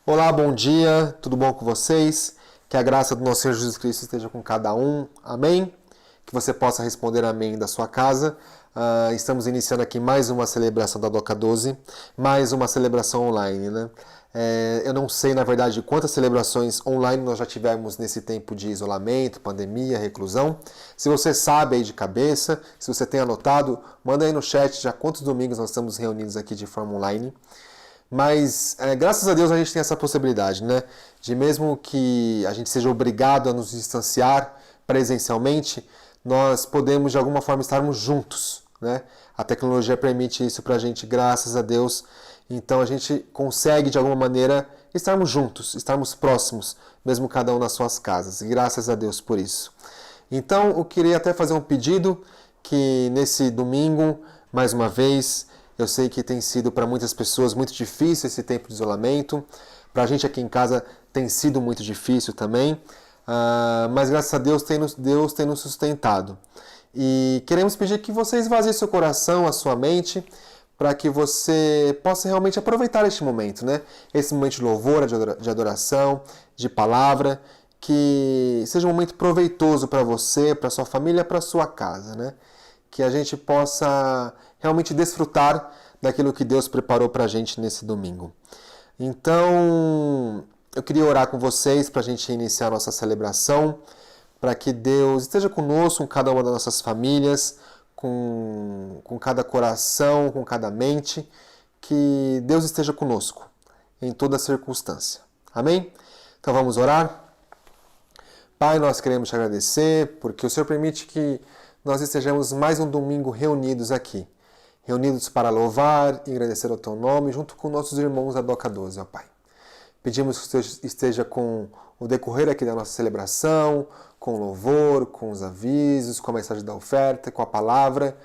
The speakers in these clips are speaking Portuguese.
Olá, bom dia, tudo bom com vocês? Que a graça do nosso Senhor Jesus Cristo esteja com cada um, amém? Que você possa responder amém da sua casa. Estamos iniciando aqui mais uma celebração da DOCA 12, mais uma celebração online, né? Eu não sei, na verdade, quantas celebrações online nós já tivemos nesse tempo de isolamento, pandemia, reclusão. Se você sabe aí de cabeça, se você tem anotado, manda aí no chat já quantos domingos nós estamos reunidos aqui de forma online. Mas, graças a Deus, a gente tem essa possibilidade, né? De mesmo que a gente seja obrigado a nos distanciar presencialmente, nós podemos, de alguma forma, estarmos juntos, né? A tecnologia permite isso pra gente, graças a Deus. Então, a gente consegue, de alguma maneira, estarmos juntos, estarmos próximos, mesmo cada um nas suas casas. E graças a Deus por isso. Então, eu queria até fazer um pedido que nesse domingo, mais uma vez, eu sei que tem sido para muitas pessoas muito difícil esse tempo de isolamento. Para a gente aqui em casa tem sido muito difícil também. Mas graças a Deus Deus tem nos sustentado. E queremos pedir que você esvazie seu coração, a sua mente, para que você possa realmente aproveitar este momento, né? Esse momento de louvor, de adoração, de palavra, que seja um momento proveitoso para você, para sua família, para sua casa, né? Que a gente possa realmente desfrutar daquilo que Deus preparou para a gente nesse domingo. Então, eu queria orar com vocês para a gente iniciar a nossa celebração, para que Deus esteja conosco, com cada uma das nossas famílias, com cada coração, com cada mente, que Deus esteja conosco em toda circunstância. Amém? Então vamos orar? Pai, nós queremos te agradecer, porque o Senhor permite que nós estejamos mais um domingo reunidos aqui. Reunidos para louvar e agradecer ao Teu nome, junto com nossos irmãos da DOCA 12, ó Pai. Pedimos que o Senhor esteja com o decorrer aqui da nossa celebração, com o louvor, com os avisos, com a mensagem da oferta, com a palavra.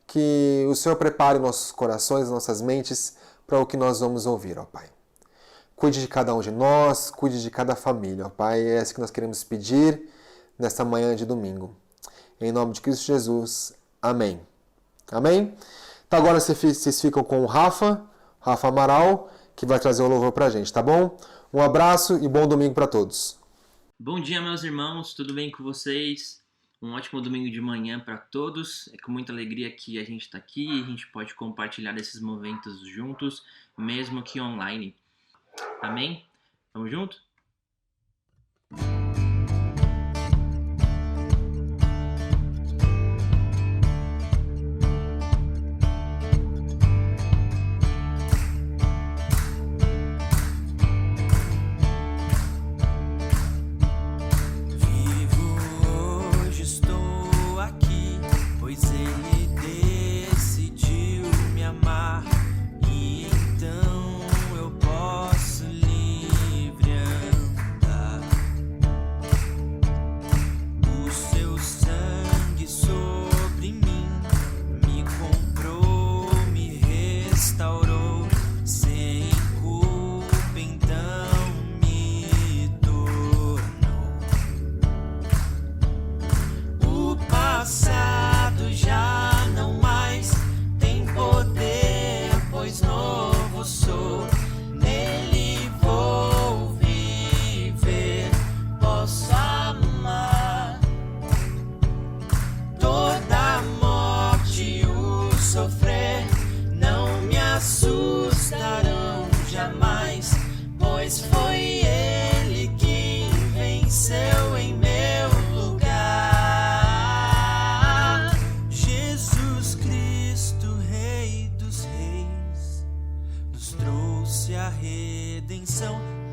Que o Senhor prepare nossos corações, nossas mentes para o que nós vamos ouvir, ó Pai. Cuide de cada um de nós, cuide de cada família, ó Pai. É isso que nós queremos pedir nesta manhã de domingo. Em nome de Cristo Jesus. Amém. Amém? Então agora vocês ficam com o Rafa Amaral, que vai trazer o louvor pra gente, tá bom? Um abraço e bom domingo para todos. Bom dia, meus irmãos, tudo bem com vocês? Um ótimo domingo de manhã para todos. É com muita alegria que a gente está aqui e a gente pode compartilhar esses momentos juntos, mesmo que online. Amém? Vamos junto?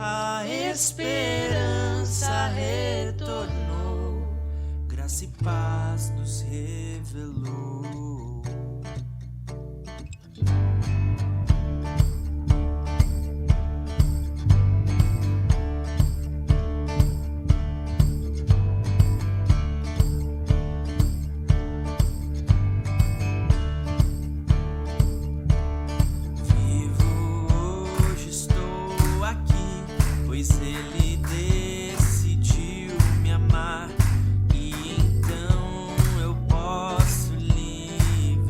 A esperança retornou, graça e paz nos revelou. Ele decidiu me amar e então eu posso livre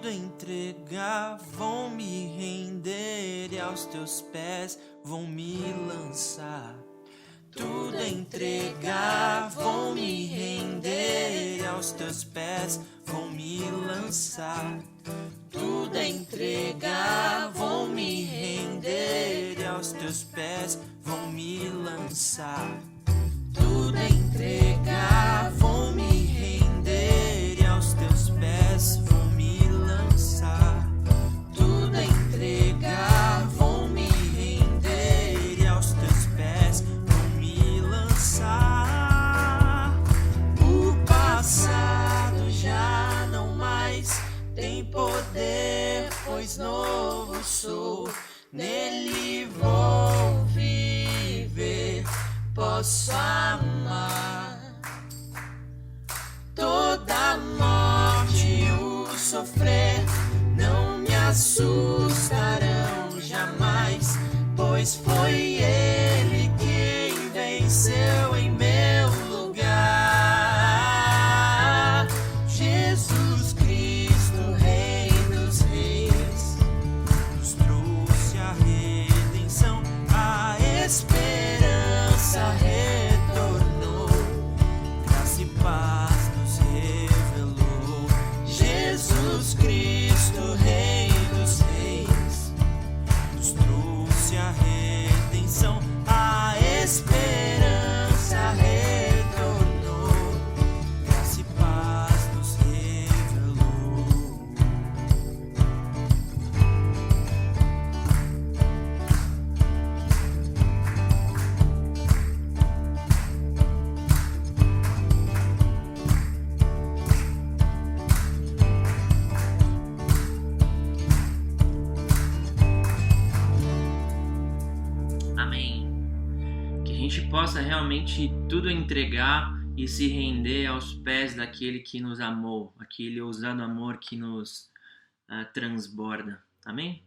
tudo entregar, vou me render e aos teus pés vou me lançar. Tudo entregar, vou me render e aos teus pés vou me lançar. Tudo entregar, vou me render e aos teus pés vou me lançar. Tudo entregar, vou me render e aos teus pés vou me lançar. Tudo entregar, vou me render e aos teus pés vou me lançar. O passado já não mais tem poder, pois novo sou. Nele vou viver, posso amar. Toda morte e o sofrer não me assustarão jamais, pois foi Ele quem venceu em meu lugar. Jesus Cristo, Rei dos Reis, nos trouxe a redenção, a esperança retornou, graça e paz nos revelou. Jesus Cristo, Rei dos Reis, nos trouxe a redenção, a esperança retornou, graça e paz nos revelou. Amém. Que a gente possa realmente tudo entregar e se render aos pés daquele que nos amou, aquele ousado amor que nos transborda. Amém?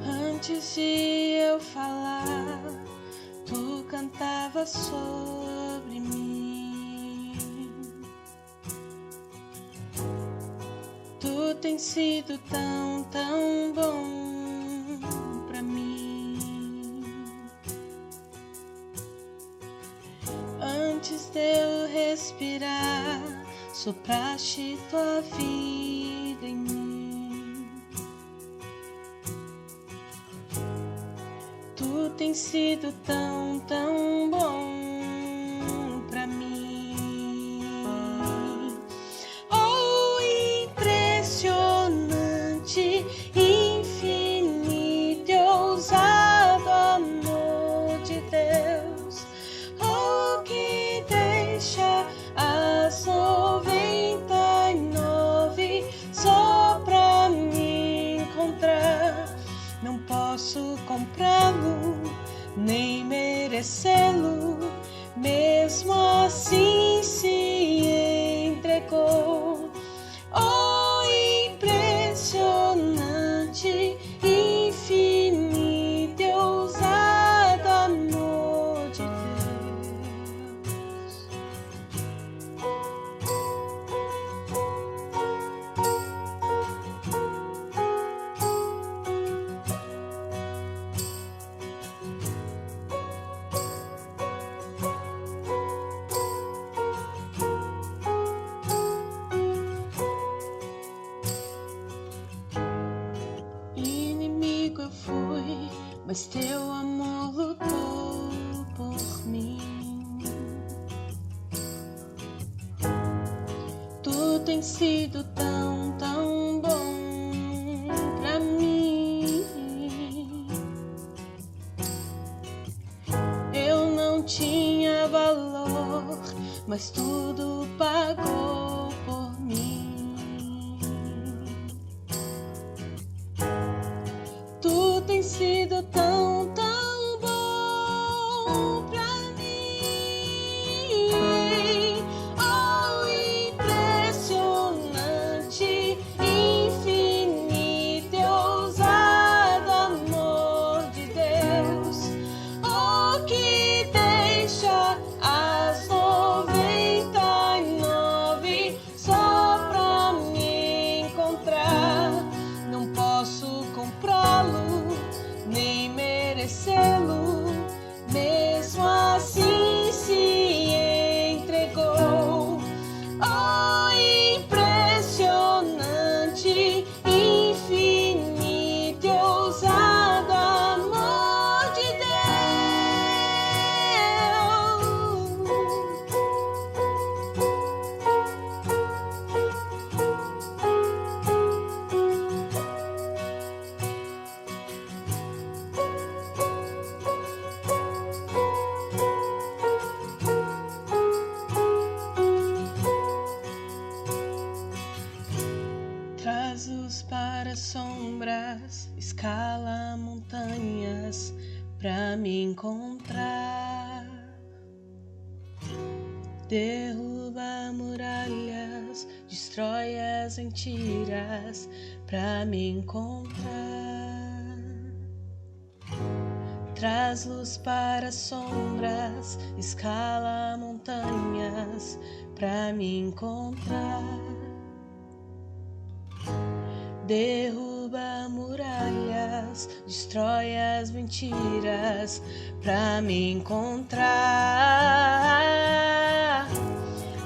Antes de eu falar, tu cantava sobre mim. Tu tens sido tão, tão bom pra mim. Antes de eu respirar, sopraste tua vida em mim. Tu tens sido tão, tão bom pra mim. Oh, impressionante, infinito e ousado amor de Deus. Oh, que deixa as 99 só pra me encontrar. Não posso comprá-lo, nem merecê-lo, mesmo assim se entregou. Oh, impressionante, infinito e ousado amor de Deus. Inimigo eu fui, mas teu amor lutou por mim. Tu tens sido tão, tão bom mas tudo pagou por mim. Tu tens sido tão, tão bom pra mim. Oh, impressionante, infinito e ousado amor de Deus. Oh, que deixa as 99 só pra me encontrar. Não posso comprá-lo, nem merecê-lo, mesmo assim se entregou. Oh, impressionante, infinito e ousado amor de Traz luz para sombras, escala montanhas pra me encontrar. Derruba muralhas, destrói as mentiras pra me encontrar. Traz luz para sombras, escala montanhas pra me encontrar. Derruba muralhas, destrói as mentiras pra me encontrar.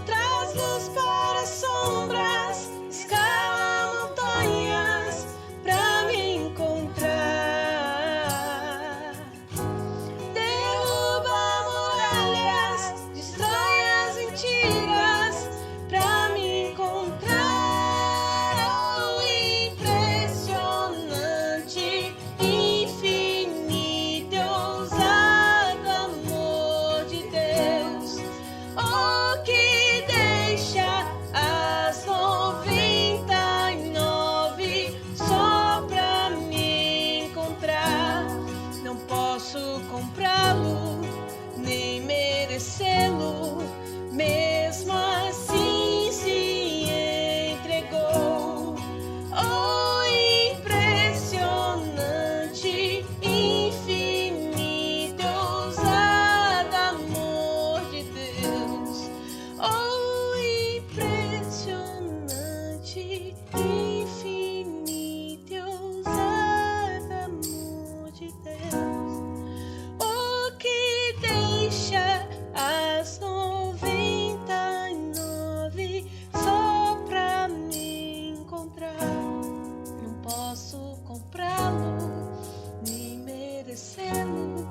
Traz luz para sombras, escala montanhas pra me encontrar. Derruba muralhas, destrói as mentiras pra me encontrar. Comprá-lo, nem merecê-lo, mesmo assim se entregou. Oh, impressionante, infinito, ousado amor de Deus. Oh, impressionante, infinito, ousado amor de Deus. Deixa as 99 só pra me encontrar. Não posso comprá-lo, nem merecê-lo,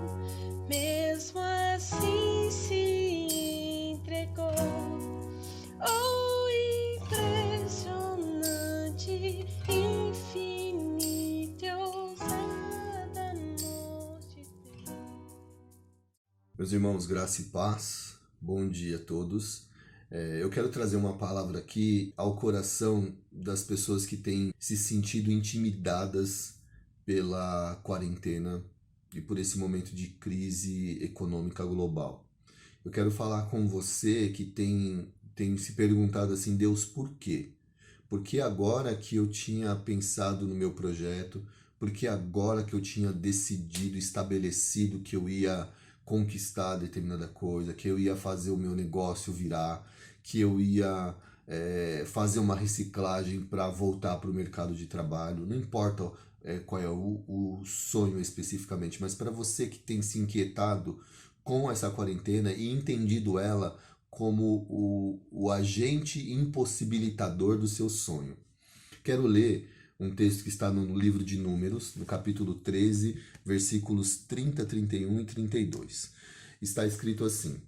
mesmo assim se entregou. Oh, impressionante, infinito e ousado amor de Deus. Meus irmãos, graça e paz, bom dia a todos. Eu quero trazer uma palavra aqui ao coração das pessoas que têm se sentido intimidadas pela quarentena e por esse momento de crise econômica global. Eu quero falar com você que tem se perguntado assim, Deus, por quê? Por que agora que eu tinha pensado no meu projeto? Por que agora que eu tinha decidido, estabelecido que eu ia conquistar determinada coisa, que eu ia fazer o meu negócio virar, que eu ia fazer uma reciclagem para voltar para o mercado de trabalho? Não importa qual é o sonho especificamente, mas para você que tem se inquietado com essa quarentena e entendido ela como o agente impossibilitador do seu sonho. Quero ler um texto que está no livro de Números, no capítulo 13, versículos 30, 31 e 32. Está escrito assim: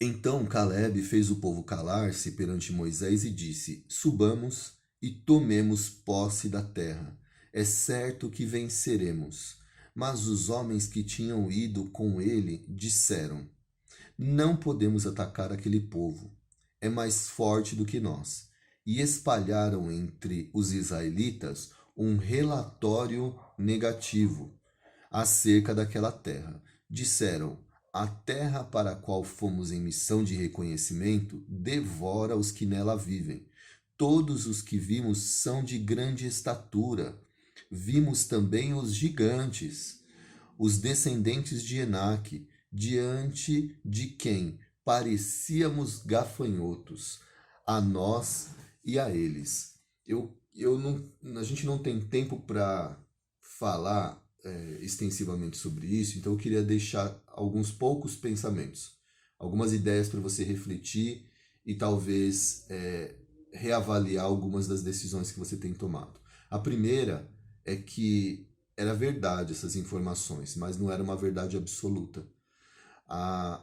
Então Caleb fez o povo calar-se perante Moisés e disse: Subamos e tomemos posse da terra. É certo que venceremos. Mas os homens que tinham ido com ele disseram: Não podemos atacar aquele povo. É mais forte do que nós. E espalharam entre os israelitas um relatório negativo acerca daquela terra. Disseram: a terra para a qual fomos em missão de reconhecimento devora os que nela vivem. Todos os que vimos são de grande estatura. Vimos também os gigantes, os descendentes de Enaque, diante de quem parecíamos gafanhotos, a nós e a eles. A gente não tem tempo para falar extensivamente sobre isso, então eu queria deixar alguns poucos pensamentos, algumas ideias para você refletir e talvez reavaliar algumas das decisões que você tem tomado. A primeira é que era verdade essas informações, mas não era uma verdade absoluta.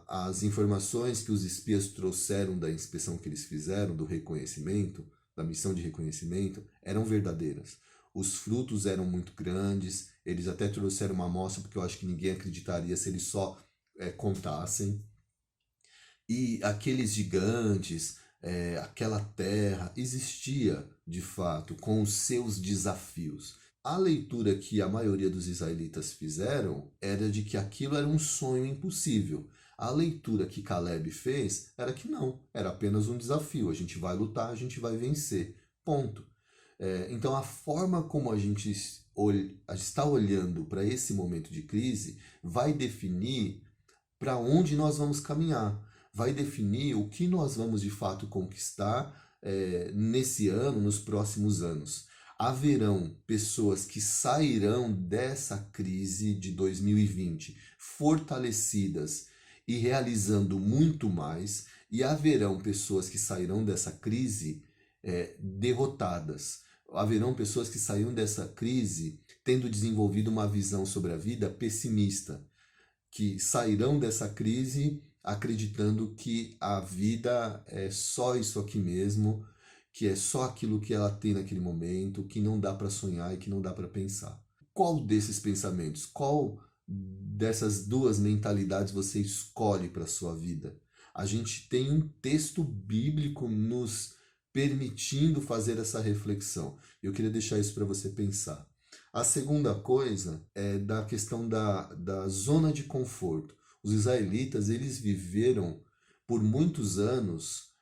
As informações que os espias trouxeram da inspeção que eles fizeram, do reconhecimento, da missão de reconhecimento, eram verdadeiras. Os frutos eram muito grandes, eles até trouxeram uma amostra, porque eu acho que ninguém acreditaria se eles só contassem. E aqueles gigantes, aquela terra, existia de fato com os seus desafios. A leitura que a maioria dos israelitas fizeram era de que aquilo era um sonho impossível. A leitura que Caleb fez era que não, era apenas um desafio. A gente vai lutar, a gente vai vencer. Ponto. Então a forma como a gente está olhando para esse momento de crise vai definir para onde nós vamos caminhar. Vai definir o que nós vamos de fato conquistar nesse ano, nos próximos anos. Haverão pessoas que sairão dessa crise de 2020 fortalecidas e realizando muito mais, e haverão pessoas que sairão dessa crise derrotadas. Haverão pessoas que sairão dessa crise tendo desenvolvido uma visão sobre a vida pessimista, que sairão dessa crise acreditando que a vida é só isso aqui mesmo, que é só aquilo que ela tem naquele momento, que não dá para sonhar e que não dá para pensar. Qual desses pensamentos, qual dessas duas mentalidades você escolhe para a sua vida? A gente tem um texto bíblico nos permitindo fazer essa reflexão. Eu queria deixar isso para você pensar. A segunda coisa é da questão da zona de conforto. Os israelitas, eles viveram por muitos anos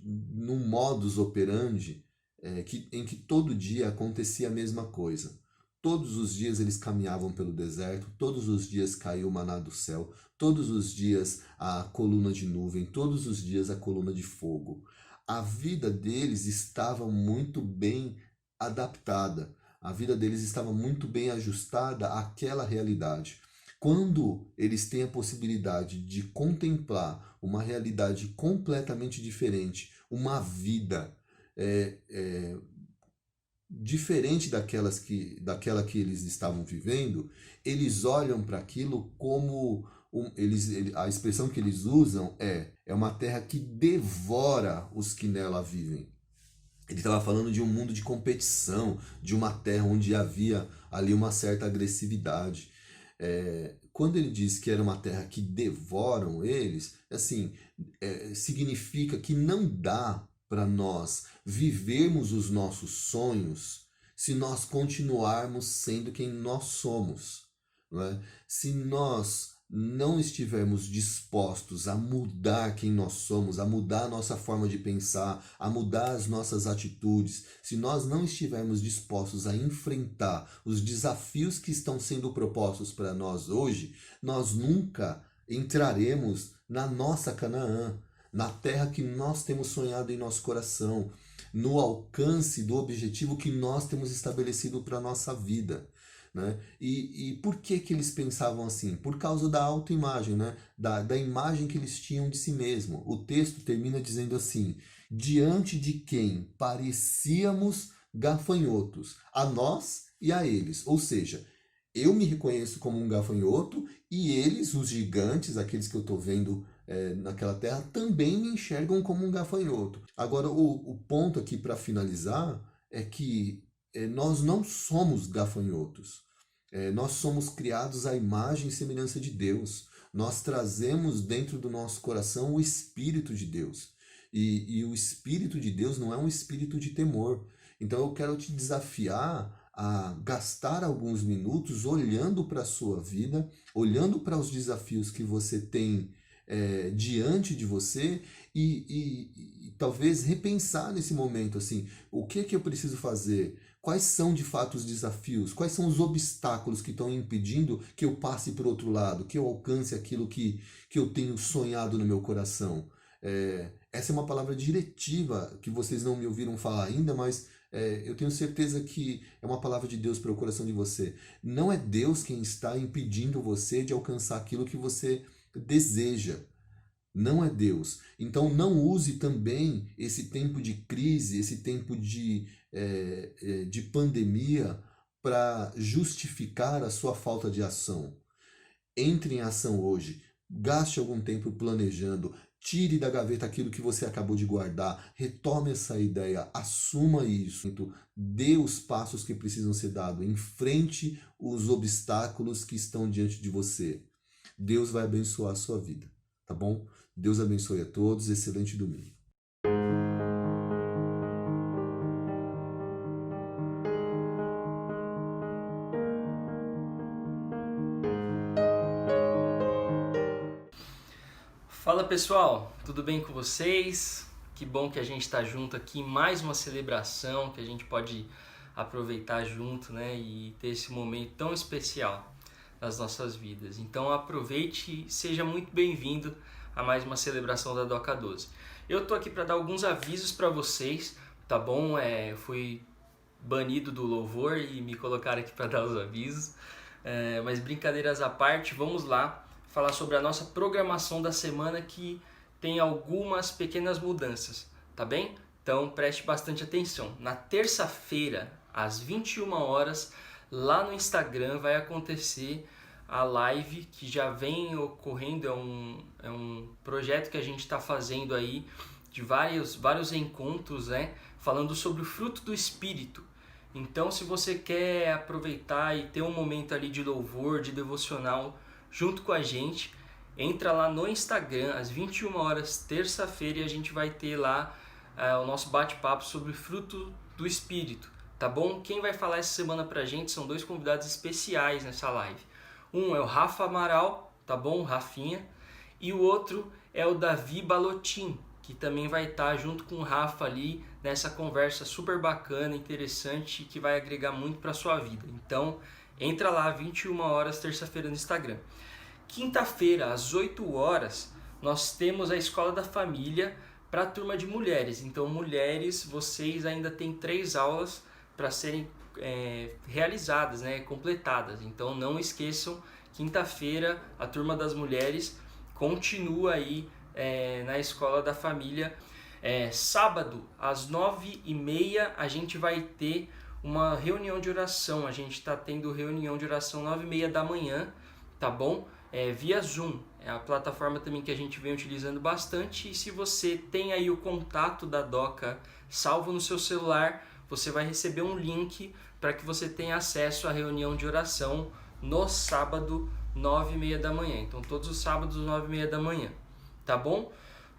num modus operandi em que todo dia acontecia a mesma coisa. Todos os dias eles caminhavam pelo deserto, todos os dias caiu o maná do céu, todos os dias a coluna de nuvem, todos os dias a coluna de fogo. A vida deles estava muito bem adaptada, a vida deles estava muito bem ajustada àquela realidade. Quando eles têm a possibilidade de contemplar uma realidade completamente diferente, uma vida diferente daquela que eles estavam vivendo, eles olham para aquilo como a expressão que eles usam é uma terra que devora os que nela vivem. Ele estava falando de um mundo de competição, de uma terra onde havia ali uma certa agressividade. Quando ele diz que era uma terra que devoram eles, significa que não dá para nós vivermos os nossos sonhos se nós continuarmos sendo quem nós somos. Não é? Se nós não estivermos dispostos a mudar quem nós somos, a mudar a nossa forma de pensar, a mudar as nossas atitudes, se nós não estivermos dispostos a enfrentar os desafios que estão sendo propostos para nós hoje, nós nunca entraremos na nossa Canaã, na terra que nós temos sonhado em nosso coração, no alcance do objetivo que nós temos estabelecido para a nossa vida. Né? E por que eles pensavam assim? Por causa da autoimagem, né? da imagem que eles tinham de si mesmo. O texto termina dizendo assim: diante de quem parecíamos gafanhotos, a nós e a eles. Ou seja, eu me reconheço como um gafanhoto e eles, os gigantes, aqueles que eu estou vendo naquela terra, também me enxergam como um gafanhoto. Agora, o ponto aqui para finalizar é que nós não somos gafanhotos. Nós somos criados à imagem e semelhança de Deus. nós trazemos dentro do nosso coração o Espírito de Deus. E o Espírito de Deus não é um espírito de temor. Então eu quero te desafiar a gastar alguns minutos olhando para a sua vida, olhando para os desafios que você tem diante de você e talvez repensar nesse momento assim, o que é que eu preciso fazer? Quais são de fato os desafios? Quais são os obstáculos que estão impedindo que eu passe para o outro lado, que eu alcance aquilo que eu tenho sonhado no meu coração? Essa é uma palavra diretiva que vocês não me ouviram falar ainda, mas eu tenho certeza que é uma palavra de Deus para o coração de você. Não é Deus quem está impedindo você de alcançar aquilo que você deseja. Não é Deus. Então não use também esse tempo de crise, esse tempo de pandemia para justificar a sua falta de ação. Entre em ação hoje. Gaste algum tempo planejando. Tire da gaveta aquilo que você acabou de guardar. Retome essa ideia. Assuma isso. Dê os passos que precisam ser dados. Enfrente os obstáculos que estão diante de você. Deus vai abençoar a sua vida. Tá bom? Deus abençoe a todos. Excelente domingo. Fala pessoal, tudo bem com vocês? Que bom que a gente está junto aqui em mais uma celebração que a gente pode aproveitar junto, né? E ter esse momento tão especial nas nossas vidas. Então aproveite e seja muito bem-vindo a mais uma celebração da Doca 12. Eu tô aqui para dar alguns avisos para vocês, tá bom? Eu fui banido do louvor e me colocaram aqui para dar os avisos. Mas brincadeiras à parte, vamos lá falar sobre a nossa programação da semana que tem algumas pequenas mudanças, tá bem? Então preste bastante atenção. Na terça-feira, às 21 horas, lá no Instagram vai acontecer a live que já vem ocorrendo, é um projeto que a gente está fazendo aí de vários encontros, né? Falando sobre o fruto do Espírito. Então se você quer aproveitar e ter um momento ali de louvor, de devocional, junto com a gente, entra lá no Instagram às 21 horas, terça-feira, e a gente vai ter lá o nosso bate-papo sobre o fruto do Espírito, tá bom? Quem vai falar essa semana pra gente são dois convidados especiais nessa live. Um é o Rafa Amaral, tá bom? Rafinha. E o outro é o Davi Balotin, que também vai estar junto com o Rafa ali nessa conversa super bacana, interessante, que vai agregar muito pra sua vida. Então, entra lá, 21 horas, terça-feira no Instagram. Quinta-feira, às 8 horas, nós temos a Escola da Família para a turma de mulheres. Então, mulheres, vocês ainda têm 3 aulas para serem realizadas, né, completadas. Então, não esqueçam, quinta-feira, a turma das mulheres continua aí na Escola da Família. Sábado, às 9h30, a gente vai ter uma reunião de oração. A gente está tendo reunião de oração 9h30 da manhã, tá bom? Via Zoom, é a plataforma também que a gente vem utilizando bastante. E se você tem aí o contato da Doca salvo no seu celular, você vai receber um link para que você tenha acesso à reunião de oração no sábado, 9h30 da manhã. Então todos os sábados, 9h30 da manhã, tá bom?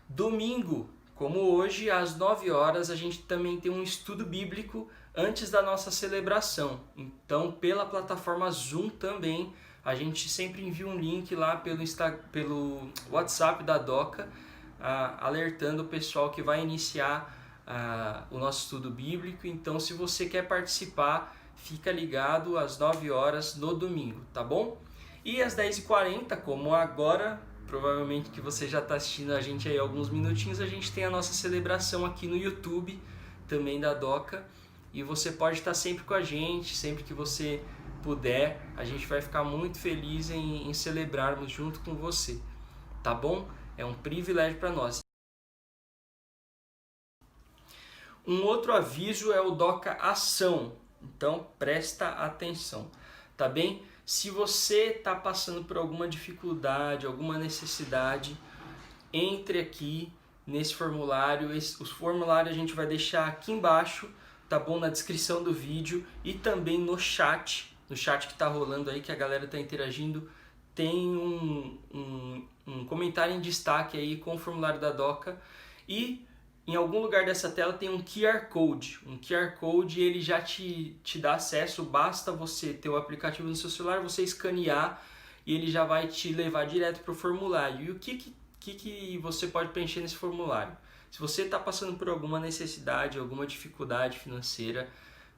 Domingo, como hoje, às 9 horas, a gente também tem um estudo bíblico antes da nossa celebração. Então, pela plataforma Zoom também, a gente sempre envia um link lá pelo WhatsApp da Doca, alertando o pessoal que vai iniciar o nosso estudo bíblico. Então, se você quer participar, fica ligado às 9 horas no domingo, tá bom? E às 10h40, como agora, provavelmente que você já está assistindo a gente aí alguns minutinhos, a gente tem a nossa celebração aqui no YouTube, também da Doca. E você pode estar sempre com a gente, sempre que você puder, a gente vai ficar muito feliz em celebrarmos junto com você, tá bom? É um privilégio para nós. Um outro aviso é o Doca Ação, então presta atenção, tá bem? Se você está passando por alguma dificuldade, alguma necessidade, entre aqui nesse formulário. Os formulários a gente vai deixar aqui embaixo, tá bom? Na descrição do vídeo e também no chat que está rolando aí, que a galera está interagindo. tem um comentário em destaque aí com o formulário da DOCA e em algum lugar dessa tela tem um QR Code. Um QR Code ele já te dá acesso, basta você ter o aplicativo no seu celular, você escanear e ele já vai te levar direto para o formulário. E o que você pode preencher nesse formulário? Se você está passando por alguma necessidade, alguma dificuldade financeira,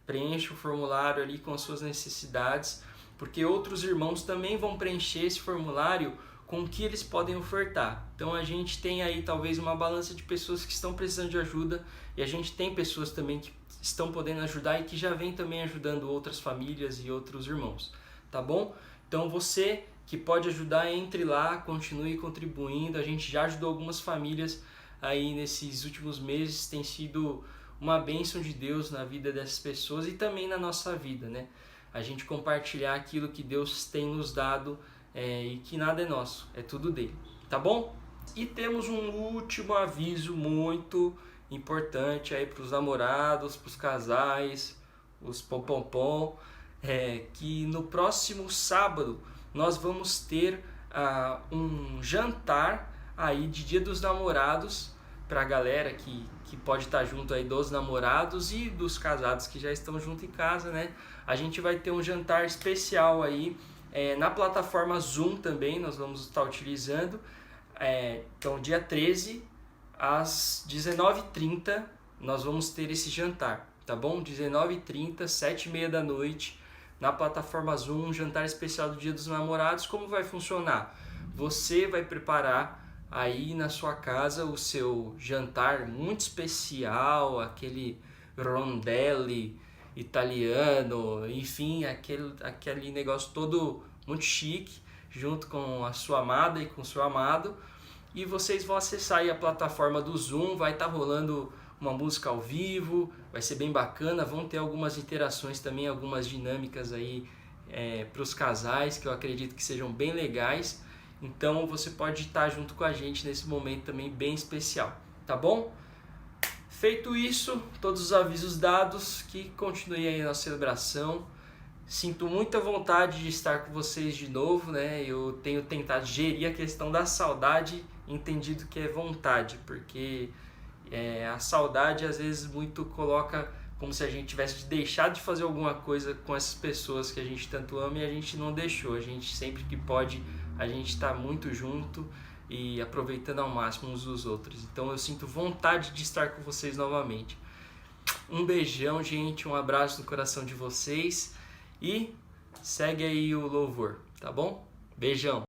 preencha o formulário ali com as suas necessidades, porque outros irmãos também vão preencher esse formulário com o que eles podem ofertar. Então a gente tem aí talvez uma balança de pessoas que estão precisando de ajuda e a gente tem pessoas também que estão podendo ajudar e que já vem também ajudando outras famílias e outros irmãos, tá bom? Então você que pode ajudar, entre lá, continue contribuindo. A gente já ajudou algumas famílias aí nesses últimos meses, tem sido uma bênção de Deus na vida dessas pessoas e também na nossa vida, né? A gente compartilhar aquilo que Deus tem nos dado e que nada é nosso, é tudo dele, tá bom? E temos um último aviso muito importante aí para os namorados, para os casais, os pom-pom-pom, que no próximo sábado nós vamos ter um jantar aí de Dia dos Namorados para a galera que pode estar junto aí dos namorados e dos casados que já estão junto em casa, né? A gente vai ter um jantar especial aí na plataforma Zoom também, nós vamos estar utilizando. Então, dia 13, às 19h30, nós vamos ter esse jantar, tá bom? 19h30, 7h30 da noite, na plataforma Zoom, um jantar especial do Dia dos Namorados. Como vai funcionar? Você vai preparar aí na sua casa o seu jantar muito especial, aquele rondelli italiano, enfim, aquele negócio todo muito chique, junto com a sua amada e com o seu amado. E vocês vão acessar aí a plataforma do Zoom, vai estar rolando uma música ao vivo, vai ser bem bacana, vão ter algumas interações também, algumas dinâmicas aí para os casais, que eu acredito que sejam bem legais. Então você pode estar junto com a gente nesse momento também bem especial, tá bom? Feito isso, todos os avisos dados, que continue aí a nossa celebração. Sinto muita vontade de estar com vocês de novo, né? Eu tenho tentado gerir a questão da saudade, entendido que é vontade, porque a saudade às vezes muito coloca como se a gente tivesse deixado de fazer alguma coisa com essas pessoas que a gente tanto ama e a gente não deixou. A gente sempre que pode, a gente está muito junto e aproveitando ao máximo uns dos outros. Então eu sinto vontade de estar com vocês novamente. Um beijão, gente, um abraço no coração de vocês e segue aí o louvor, tá bom? Beijão!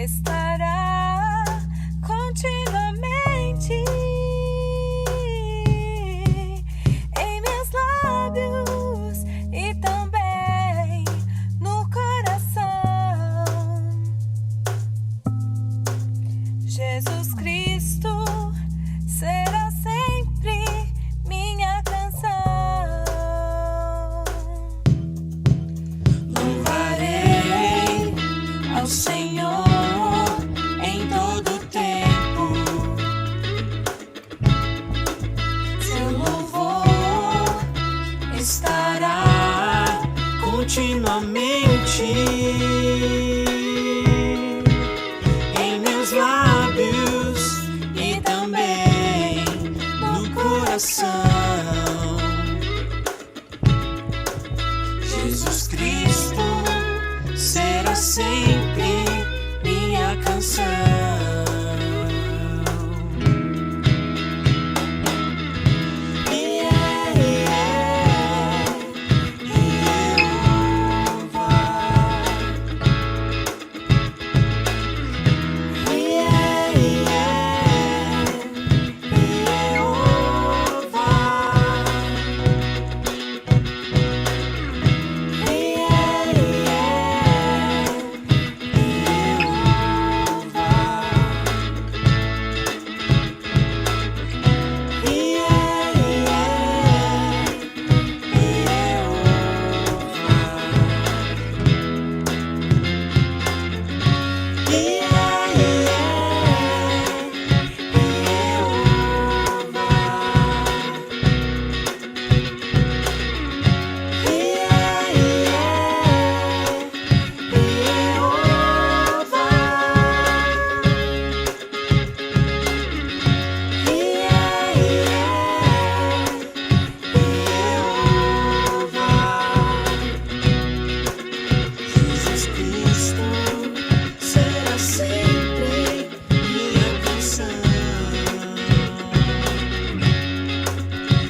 estará continuamente em meus lábios e também no coração. Jesus Cristo será sempre minha canção. Louvarei ao Senhor em todo tempo. Seu louvor estará continuamente em meus lábios e também no coração. Jesus Cristo será sempre minha canção.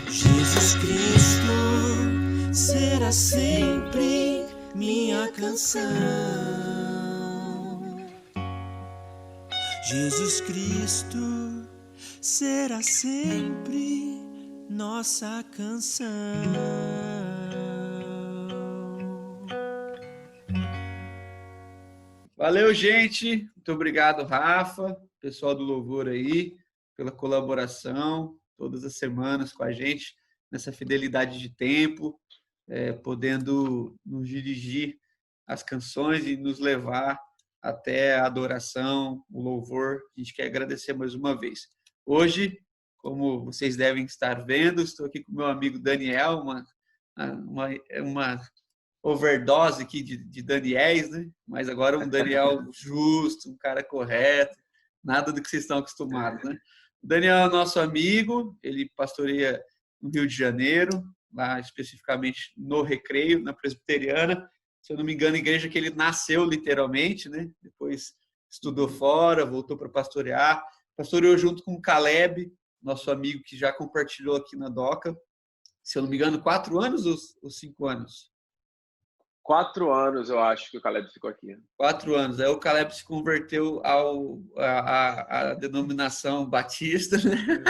Jesus Cristo será sempre minha canção. Jesus Cristo será sempre nossa canção. Valeu, gente. Muito obrigado, Rafa, pessoal do Louvor aí, pela colaboração todas as semanas com a gente, nessa fidelidade de tempo, podendo nos dirigir às canções e nos levar até a adoração, o louvor. A gente quer agradecer mais uma vez. Hoje, como vocês devem estar vendo, estou aqui com o meu amigo Daniel, uma overdose aqui de Daniéis, né? Mas agora um Daniel justo, um cara correto, nada do que vocês estão acostumados, né? O Daniel é nosso amigo, ele pastoreia no Rio de Janeiro, lá especificamente no Recreio, na Presbiteriana. Se eu não me engano, a igreja que ele nasceu literalmente, né? Depois estudou fora, voltou para pastorear. Pastoreou junto com o Caleb, nosso amigo que já compartilhou aqui na Doca. Se eu não me engano, 4 anos ou 5 anos? 4 anos, eu acho, que o Caleb ficou aqui. 4 anos. Aí o Caleb se converteu à denominação batista, né?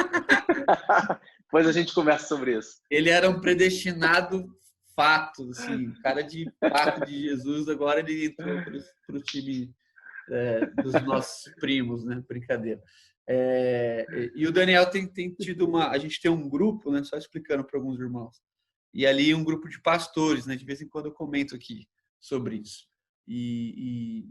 Depois a gente conversa sobre isso. Ele era um predestinado fato, assim, cara de fato de Jesus. Agora ele entrou para o time dos nossos primos, né? Brincadeira. E o Daniel tem tido a gente tem um grupo, né? Só explicando para alguns irmãos. E ali um grupo de pastores, né? De vez em quando eu comento aqui sobre isso. E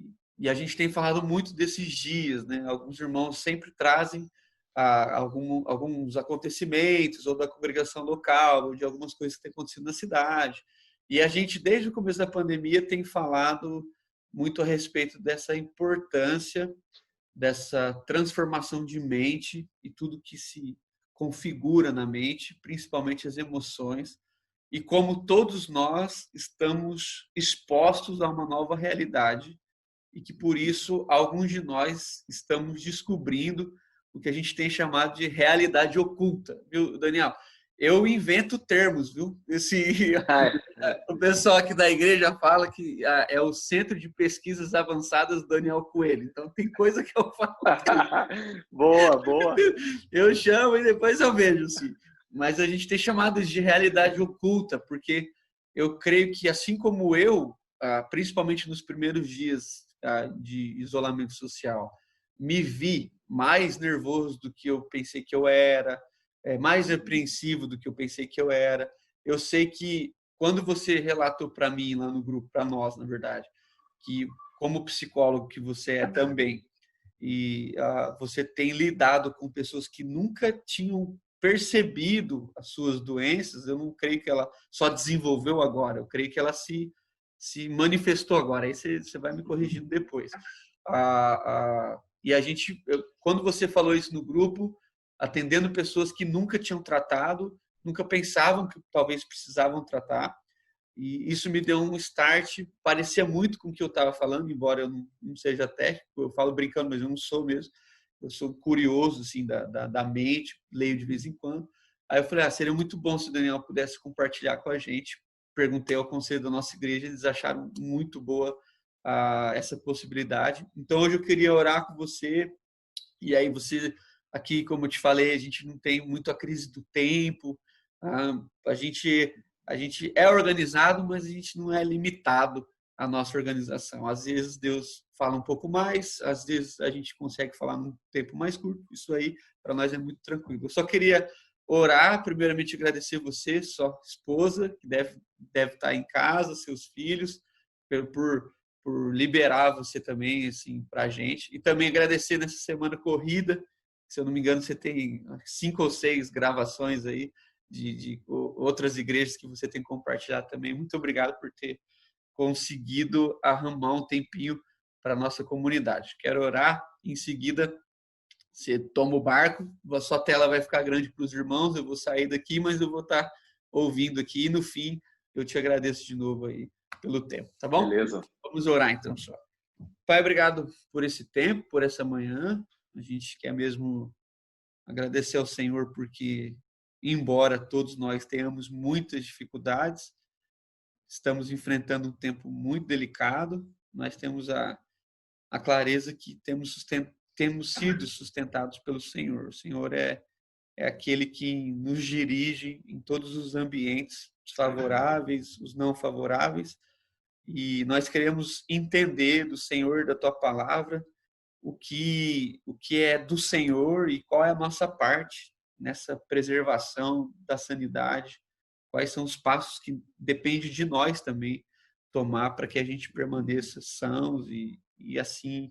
a gente tem falado muito desses dias, né? Alguns irmãos sempre trazem alguns acontecimentos ou da congregação local, ou de algumas coisas que têm acontecido na cidade. E a gente, desde o começo da pandemia, tem falado muito a respeito dessa importância, dessa transformação de mente e tudo que se configura na mente, principalmente as emoções, e como todos nós estamos expostos a uma nova realidade e que, por isso, alguns de nós estamos descobrindo o que a gente tem chamado de realidade oculta. Viu, Daniel? eu invento termos, viu? O pessoal aqui da igreja fala que é o Centro de Pesquisas Avançadas Daniel Coelho. Então, tem coisa que eu falo. Boa, boa. Eu chamo e depois eu vejo, sim. Mas a gente tem chamados de realidade oculta, porque eu creio que, assim como eu, principalmente nos primeiros dias de isolamento social, me vi mais nervoso do que eu pensei que eu era, mais apreensivo do que eu pensei que eu era. Eu sei que quando você relatou para mim lá no grupo, para nós, na verdade, que como psicólogo que você é também, e você tem lidado com pessoas que nunca tinham percebido as suas doenças, eu não creio que ela só desenvolveu agora, eu creio que ela se manifestou agora. Aí você vai me corrigindo depois. E quando você falou isso no grupo, atendendo pessoas que nunca tinham tratado, nunca pensavam que talvez precisavam tratar, e isso me deu um start, parecia muito com o que eu estava falando, embora eu não seja técnico, eu falo brincando, mas eu não sou mesmo, eu sou curioso assim, da mente, leio de vez em quando. Aí eu falei, seria muito bom se o Daniel pudesse compartilhar com a gente. Perguntei ao conselho da nossa igreja, eles acharam muito boa essa possibilidade. Então hoje eu queria orar com você, e aí você, aqui, como eu te falei, a gente não tem muito a crise do tempo, a gente é organizado, mas a gente não é limitado à nossa organização. Às vezes Deus fala um pouco mais, às vezes a gente consegue falar num tempo mais curto. Isso aí, para nós, é muito tranquilo. Eu só queria orar, primeiramente agradecer você, sua esposa, que deve estar em casa, seus filhos, por liberar você também assim, para a gente. E também agradecer nessa semana corrida, se eu não me engano, você tem 5 ou 6 gravações aí, de outras igrejas que você tem compartilhado também. Muito obrigado por ter conseguido arrumar um tempinho para a nossa comunidade. Quero orar, em seguida você toma o barco, a sua tela vai ficar grande para os irmãos, eu vou sair daqui, mas eu vou estar ouvindo aqui, e no fim eu te agradeço de novo aí pelo tempo, tá bom? Beleza. Vamos orar então só. Pai, obrigado por esse tempo, por essa manhã. A gente quer mesmo agradecer ao Senhor porque, embora todos nós tenhamos muitas dificuldades, estamos enfrentando um tempo muito delicado, nós temos a clareza que temos sido sustentados pelo Senhor. O Senhor é aquele que nos dirige em todos os ambientes, os favoráveis, os não favoráveis, e nós queremos entender do Senhor, da Tua Palavra, o que é do Senhor e qual é a nossa parte nessa preservação da sanidade, quais são os passos que depende de nós também tomar para que a gente permaneça sãos e assim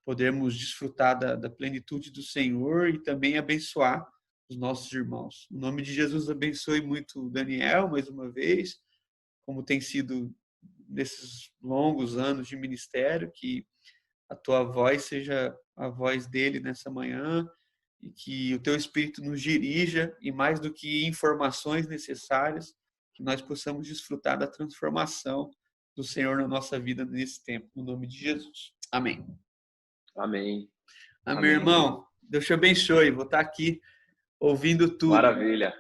podermos desfrutar da plenitude do Senhor e também abençoar os nossos irmãos. No nome de Jesus, abençoe muito o Daniel mais uma vez, como tem sido nesses longos anos de ministério, que a tua voz seja a voz dele nessa manhã e que o teu Espírito nos dirija e, mais do que informações necessárias, que nós possamos desfrutar da transformação do Senhor na nossa vida nesse tempo. No nome de Jesus. Amém. Amém. Amém, irmão. Deus te abençoe. Vou estar aqui ouvindo tudo. Maravilha.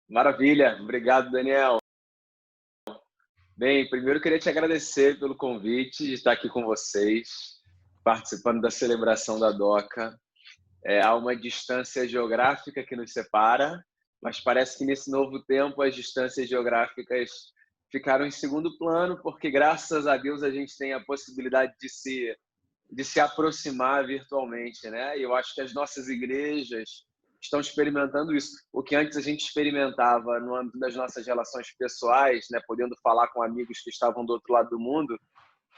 Maravilha. Obrigado, Daniel. Bem, primeiro eu queria te agradecer pelo convite de estar aqui com vocês, participando da celebração da DOCA. Há uma distância geográfica que nos separa, mas parece que nesse novo tempo as distâncias geográficas ficaram em segundo plano, porque graças a Deus a gente tem a possibilidade de se aproximar virtualmente, né? E eu acho que as nossas igrejas estão experimentando isso. O que antes a gente experimentava no âmbito das nossas relações pessoais, né, podendo falar com amigos que estavam do outro lado do mundo,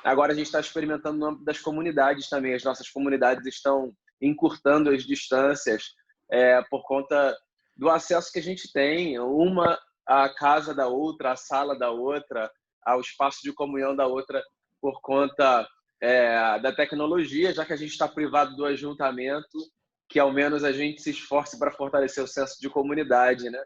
agora a gente está experimentando no âmbito das comunidades também. As nossas comunidades estão encurtando as distâncias por conta do acesso que a gente tem, uma à casa da outra, à sala da outra, ao espaço de comunhão da outra, por conta da tecnologia, já que a gente está privado do ajuntamento, que ao menos a gente se esforce para fortalecer o senso de comunidade, né?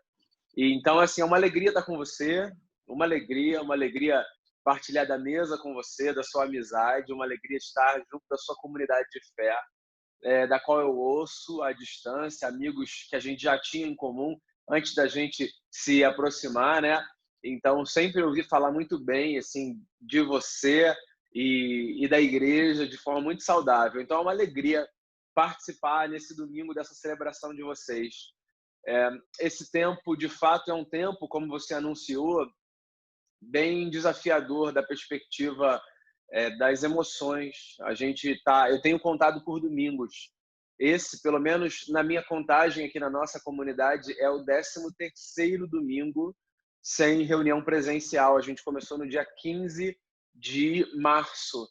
E então, assim, é uma alegria estar com você, uma alegria partilhar da mesa com você, da sua amizade, uma alegria estar junto da sua comunidade de fé, da qual eu ouço à distância, amigos que a gente já tinha em comum, antes da gente se aproximar, né? Então, sempre ouvi falar muito bem, assim, de você e da igreja de forma muito saudável. Então, é uma alegria participar nesse domingo dessa celebração de vocês. Esse tempo, de fato, é um tempo, como você anunciou, bem desafiador da perspectiva das emoções. Eu tenho contado por domingos. Esse, pelo menos na minha contagem aqui na nossa comunidade, é o 13º domingo sem reunião presencial. A gente começou no dia 15 de março.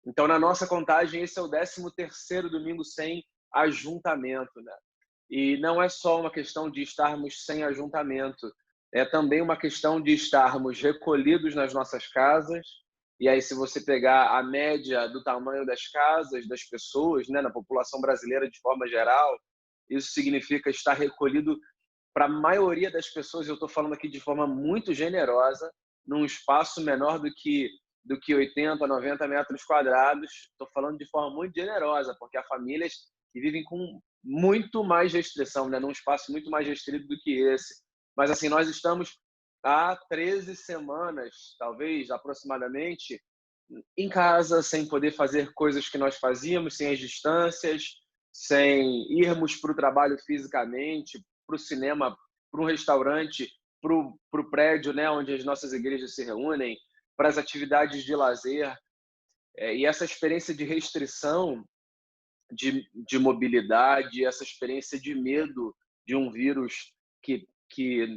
Então, na nossa contagem, esse é o 13º domingo sem ajuntamento, né? E não é só uma questão de estarmos sem ajuntamento, é também uma questão de estarmos recolhidos nas nossas casas. E aí, se você pegar a média do tamanho das casas, das pessoas, né, na população brasileira de forma geral, isso significa estar recolhido para a maioria das pessoas. Eu estou falando aqui de forma muito generosa, num espaço menor do que 80, 90 metros quadrados. Estou falando de forma muito generosa, porque há famílias que vivem com muito mais restrição, né, num espaço muito mais restrito do que esse. Mas, assim, nós estamos há 13 semanas, talvez, aproximadamente, em casa, sem poder fazer coisas que nós fazíamos, sem as distâncias, sem irmos para o trabalho fisicamente, para o cinema, para um restaurante, para o prédio, né, onde as nossas igrejas se reúnem, para as atividades de lazer. E essa experiência de restrição de mobilidade, essa experiência de medo de um vírus que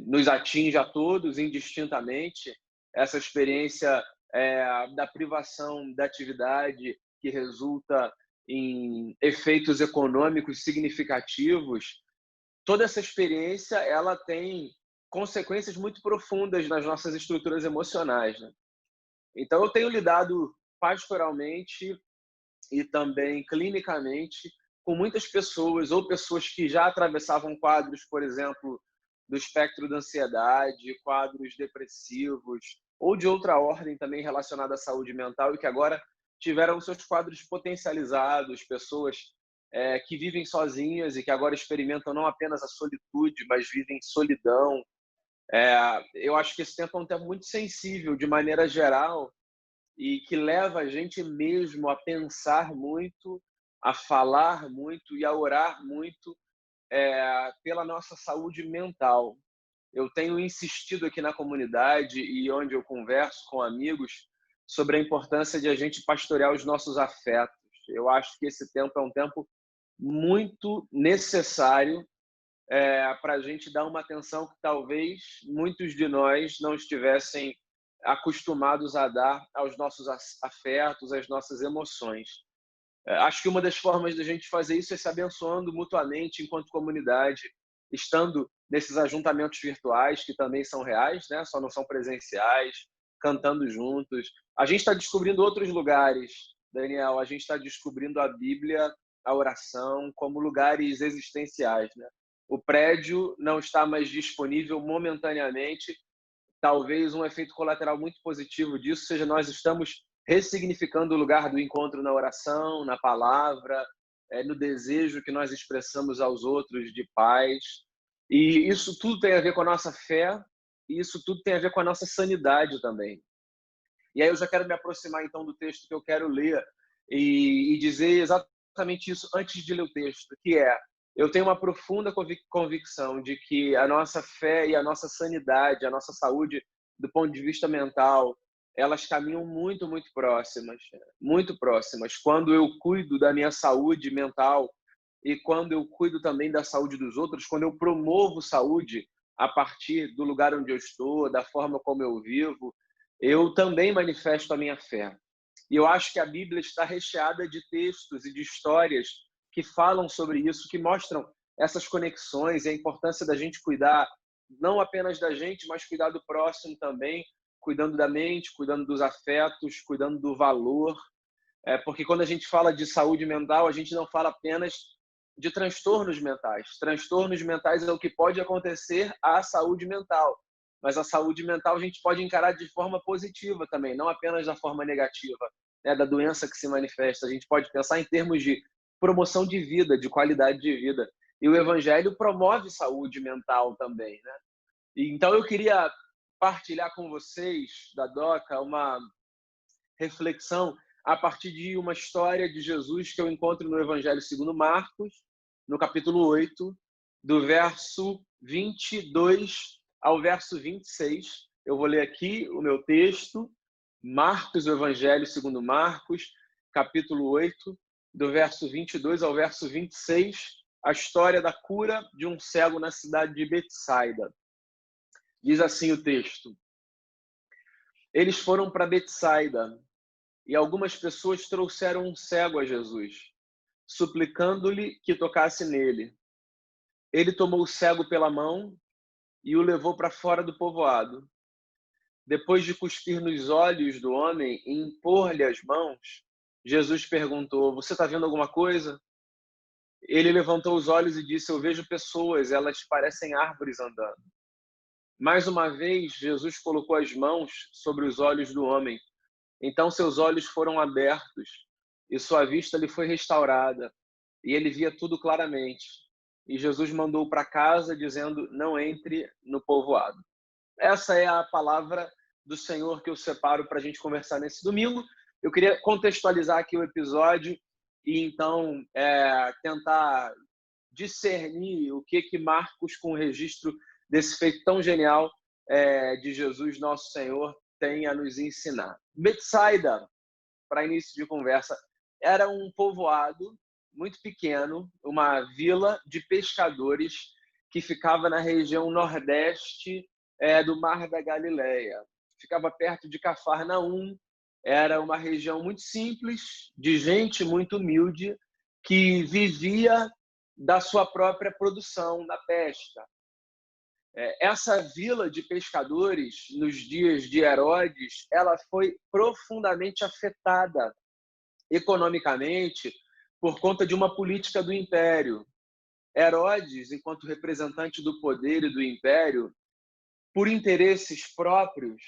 nos atinge a todos indistintamente, essa experiência da privação da atividade que resulta em efeitos econômicos significativos, toda essa experiência ela tem consequências muito profundas nas nossas estruturas emocionais, né? Então, eu tenho lidado pastoralmente e também clinicamente com muitas pessoas, ou pessoas que já atravessavam quadros, por exemplo, do espectro da ansiedade, quadros depressivos, ou de outra ordem também relacionada à saúde mental, e que agora tiveram seus quadros potencializados, pessoas que vivem sozinhas e que agora experimentam não apenas a solitude, mas vivem solidão. Eu acho que esse tempo é um tempo muito sensível, de maneira geral, e que leva a gente mesmo a pensar muito, a falar muito e a orar muito pela nossa saúde mental. Eu tenho insistido aqui na comunidade e onde eu converso com amigos sobre a importância de a gente pastorear os nossos afetos. Eu acho que esse tempo é um tempo muito necessário para a gente dar uma atenção que talvez muitos de nós não estivessem acostumados a dar aos nossos afetos, às nossas emoções. Acho que uma das formas da gente fazer isso é se abençoando mutuamente enquanto comunidade, estando nesses ajuntamentos virtuais, que também são reais, né? Só não são presenciais, cantando juntos. A gente está descobrindo outros lugares, Daniel. A gente está descobrindo a Bíblia, a oração, como lugares existenciais, né? O prédio não está mais disponível momentaneamente. Talvez um efeito colateral muito positivo disso seja nós estamos ressignificando o lugar do encontro na oração, na palavra, no desejo que nós expressamos aos outros de paz. E isso tudo tem a ver com a nossa fé, e isso tudo tem a ver com a nossa sanidade também. E aí eu já quero me aproximar então do texto que eu quero ler e dizer exatamente isso antes de ler o texto, que eu tenho uma profunda convicção de que a nossa fé e a nossa sanidade, a nossa saúde do ponto de vista mental, elas caminham muito, muito próximas, muito próximas. Quando eu cuido da minha saúde mental e quando eu cuido também da saúde dos outros, quando eu promovo saúde a partir do lugar onde eu estou, da forma como eu vivo, eu também manifesto a minha fé. E eu acho que a Bíblia está recheada de textos e de histórias que falam sobre isso, que mostram essas conexões e a importância da gente cuidar não apenas da gente, mas cuidar do próximo também, cuidando da mente, cuidando dos afetos, cuidando do valor. Porque quando a gente fala de saúde mental, a gente não fala apenas de transtornos mentais. Transtornos mentais é o que pode acontecer à saúde mental, mas a saúde mental a gente pode encarar de forma positiva também, não apenas da forma negativa, né, da doença que se manifesta. A gente pode pensar em termos de promoção de vida, de qualidade de vida. E o evangelho promove saúde mental também, né? Então eu queria partilhar com vocês, da Doca, uma reflexão a partir de uma história de Jesus que eu encontro no Evangelho segundo Marcos, no capítulo 8, do verso 22 ao verso 26. Eu vou ler aqui o meu texto, Marcos, o Evangelho segundo Marcos, capítulo 8, do verso 22 ao verso 26, a história da cura de um cego na cidade de Betsaida. Diz assim o texto: Eles foram para Betsaida, e algumas pessoas trouxeram um cego a Jesus, suplicando-lhe que tocasse nele. Ele tomou o cego pela mão e o levou para fora do povoado. Depois de cuspir nos olhos do homem e impor-lhe as mãos, Jesus perguntou: Você está vendo alguma coisa? Ele levantou os olhos e disse: Eu vejo pessoas, elas parecem árvores andando. Mais uma vez, Jesus colocou as mãos sobre os olhos do homem. Então seus olhos foram abertos e sua vista lhe foi restaurada, e ele via tudo claramente. E Jesus mandou para casa dizendo: Não entre no povoado. Essa é a palavra do Senhor que eu separo para a gente conversar nesse domingo. Eu queria contextualizar aqui o episódio e então tentar discernir o que Marcos, com o registro desse feito tão genial de Jesus, nosso Senhor, tem a nos ensinar. Betsaida, para início de conversa, era um povoado muito pequeno, uma vila de pescadores que ficava na região nordeste do Mar da Galileia. Ficava perto de Cafarnaum. Era uma região muito simples, de gente muito humilde, que vivia da sua própria produção, da pesca. Essa vila de pescadores, nos dias de Herodes, ela foi profundamente afetada economicamente por conta de uma política do império. Herodes, enquanto representante do poder e do império, por interesses próprios,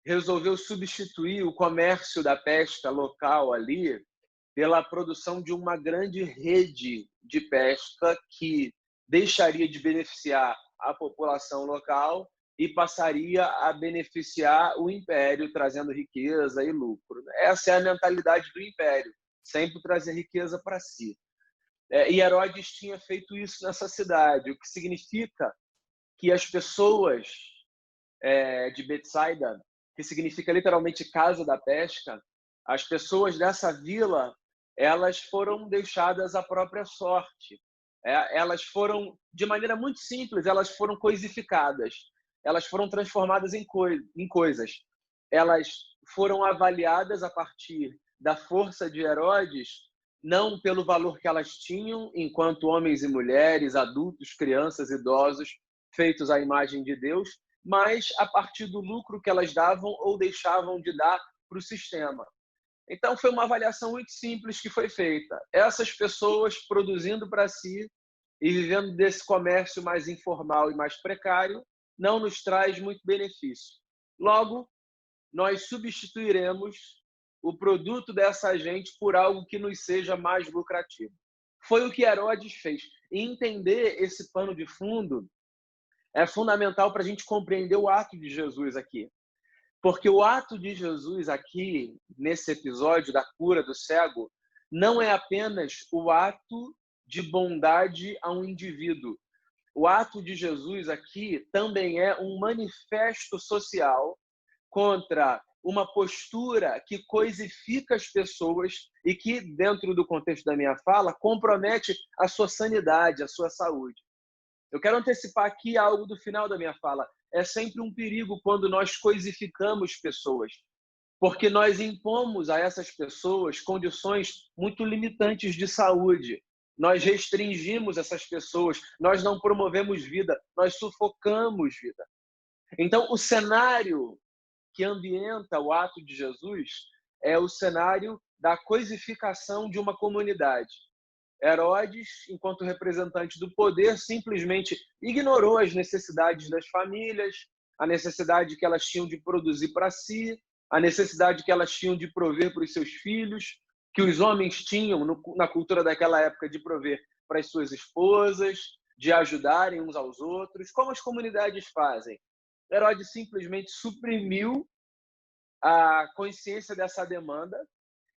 resolveu substituir o comércio da pesca local ali pela produção de uma grande rede de pesca que deixaria de beneficiar a população local e passaria a beneficiar o império, trazendo riqueza e lucro. Essa é a mentalidade do império, sempre trazer riqueza para si. E Herodes tinha feito isso nessa cidade, o que significa que as pessoas de Betsaida, que significa literalmente casa da pesca, as pessoas dessa vila, elas foram deixadas à própria sorte. Elas foram, de maneira muito simples, elas foram coisificadas. Elas foram transformadas em coisas. Elas foram avaliadas a partir da força de Herodes, não pelo valor que elas tinham, enquanto homens e mulheres, adultos, crianças, idosos, feitos à imagem de Deus, mas a partir do lucro que elas davam ou deixavam de dar para o sistema. Então, foi uma avaliação muito simples que foi feita. Essas pessoas produzindo para si e vivendo desse comércio mais informal e mais precário não nos traz muito benefício. Logo, nós substituiremos o produto dessa gente por algo que nos seja mais lucrativo. Foi o que Herodes fez. E entender esse pano de fundo é fundamental para a gente compreender o ato de Jesus aqui. Porque o ato de Jesus aqui, nesse episódio da cura do cego, não é apenas o ato de bondade a um indivíduo. O ato de Jesus aqui também é um manifesto social contra uma postura que coisifica as pessoas e que, dentro do contexto da minha fala, compromete a sua sanidade, a sua saúde. Eu quero antecipar aqui algo do final da minha fala. É sempre um perigo quando nós coisificamos pessoas, porque nós impomos a essas pessoas condições muito limitantes de saúde. Nós restringimos essas pessoas, nós não promovemos vida, nós sufocamos vida. Então, o cenário que ambienta o ato de Jesus é o cenário da coisificação de uma comunidade. Herodes, enquanto representante do poder, simplesmente ignorou as necessidades das famílias, a necessidade que elas tinham de produzir para si, a necessidade que elas tinham de prover para os seus filhos, que os homens tinham na cultura daquela época de prover para as suas esposas, de ajudarem uns aos outros, como as comunidades fazem. Herodes simplesmente suprimiu a consciência dessa demanda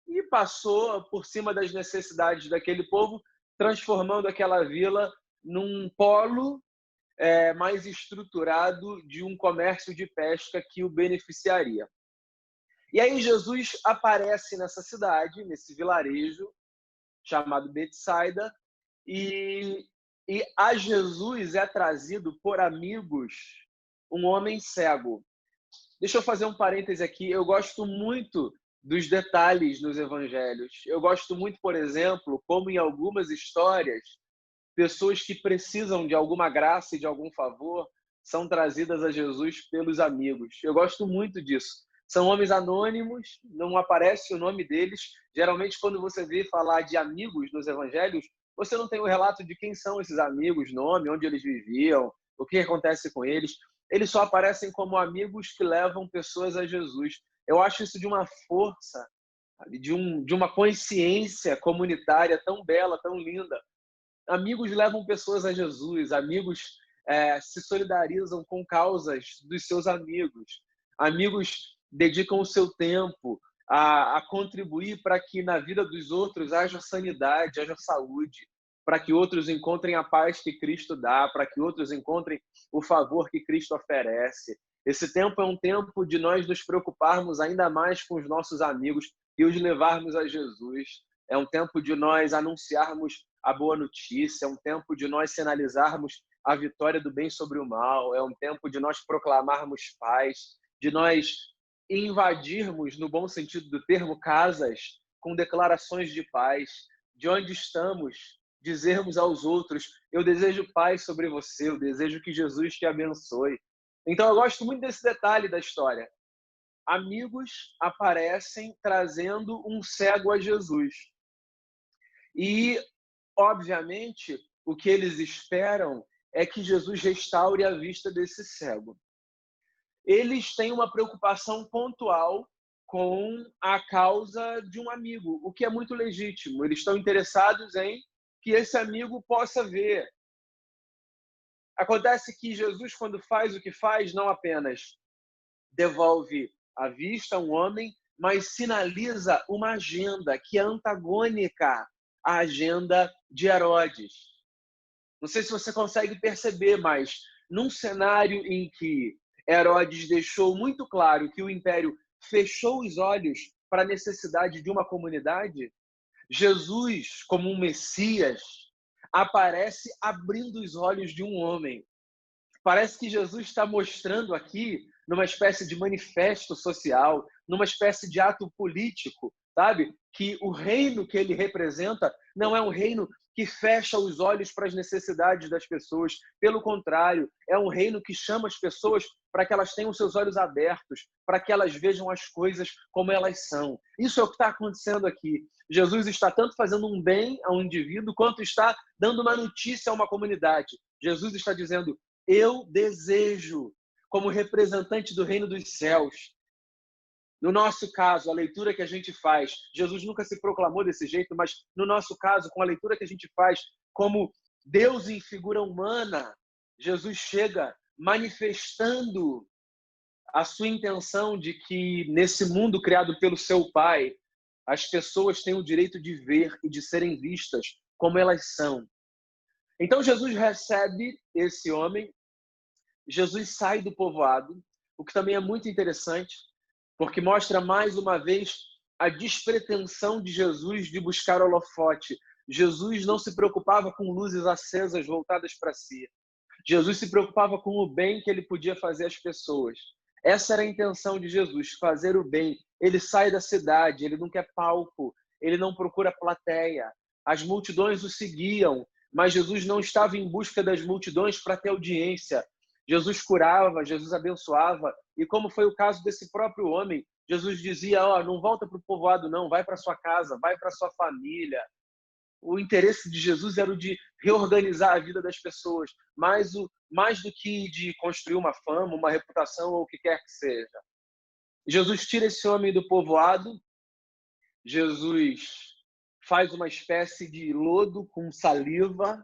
e passou por cima das necessidades daquele povo, transformando aquela vila num polo mais estruturado de um comércio de pesca que o beneficiaria. E aí Jesus aparece nessa cidade, nesse vilarejo chamado Betsaida, e a Jesus é trazido por amigos um homem cego. Deixa eu fazer um parêntese aqui. Eu gosto muito dos detalhes nos evangelhos. Eu gosto muito, por exemplo, como em algumas histórias, pessoas que precisam de alguma graça e de algum favor são trazidas a Jesus pelos amigos. Eu gosto muito disso. São homens anônimos, não aparece o nome deles. Geralmente, quando você vê falar de amigos nos evangelhos, você não tem o relato de quem são esses amigos, nome, onde eles viviam, o que acontece com eles. Eles só aparecem como amigos que levam pessoas a Jesus. Eu acho isso de uma força, de uma consciência comunitária tão bela, tão linda. Amigos levam pessoas a Jesus, amigos se solidarizam com causas dos seus amigos. Amigos dedicam o seu tempo a contribuir para que na vida dos outros haja sanidade, haja saúde, para que outros encontrem a paz que Cristo dá, para que outros encontrem o favor que Cristo oferece. Esse tempo é um tempo de nós nos preocuparmos ainda mais com os nossos amigos e os levarmos a Jesus. É um tempo de nós anunciarmos a boa notícia, é um tempo de nós sinalizarmos a vitória do bem sobre o mal, é um tempo de nós proclamarmos paz, de nós invadirmos, no bom sentido do termo, casas com declarações de paz, de onde estamos, dizermos aos outros: eu desejo paz sobre você, eu desejo que Jesus te abençoe. Então eu gosto muito desse detalhe da história. Amigos aparecem trazendo um cego a Jesus. E, obviamente, o que eles esperam é que Jesus restaure a vista desse cego. Eles têm uma preocupação pontual com a causa de um amigo, o que é muito legítimo. Eles estão interessados em que esse amigo possa ver. Acontece que Jesus, quando faz o que faz, não apenas devolve a vista a um homem, mas sinaliza uma agenda que é antagônica à agenda de Herodes. Não sei se você consegue perceber, mas num cenário em que Herodes deixou muito claro que o império fechou os olhos para a necessidade de uma comunidade, Jesus, como um Messias, aparece abrindo os olhos de um homem. Parece que Jesus está mostrando aqui, numa espécie de manifesto social, numa espécie de ato político, sabe? Que o reino que ele representa não é um reino que fecha os olhos para as necessidades das pessoas. Pelo contrário, é um reino que chama as pessoas para que elas tenham seus olhos abertos, para que elas vejam as coisas como elas são. Isso é o que está acontecendo aqui. Jesus está tanto fazendo um bem a um indivíduo, quanto está dando uma notícia a uma comunidade. Jesus está dizendo: eu desejo, como representante do reino dos céus. No nosso caso, a leitura que a gente faz, Jesus nunca se proclamou desse jeito, mas no nosso caso, com a leitura que a gente faz, como Deus em figura humana, Jesus chega manifestando a sua intenção de que nesse mundo criado pelo seu Pai, as pessoas têm o direito de ver e de serem vistas como elas são. Então Jesus recebe esse homem, Jesus sai do povoado, o que também é muito interessante, porque mostra mais uma vez a despretensão de Jesus de buscar holofote. Jesus não se preocupava com luzes acesas voltadas para si. Jesus se preocupava com o bem que ele podia fazer às pessoas. Essa era a intenção de Jesus, fazer o bem. Ele sai da cidade, ele não quer palco, ele não procura plateia. As multidões o seguiam, mas Jesus não estava em busca das multidões para ter audiência. Jesus curava, Jesus abençoava, e como foi o caso desse próprio homem, Jesus dizia: não volta para o povoado não, vai para sua casa, vai para sua família. O interesse de Jesus era o de reorganizar a vida das pessoas, mais do que de construir uma fama, uma reputação ou o que quer que seja. Jesus tira esse homem do povoado, Jesus faz uma espécie de lodo com saliva,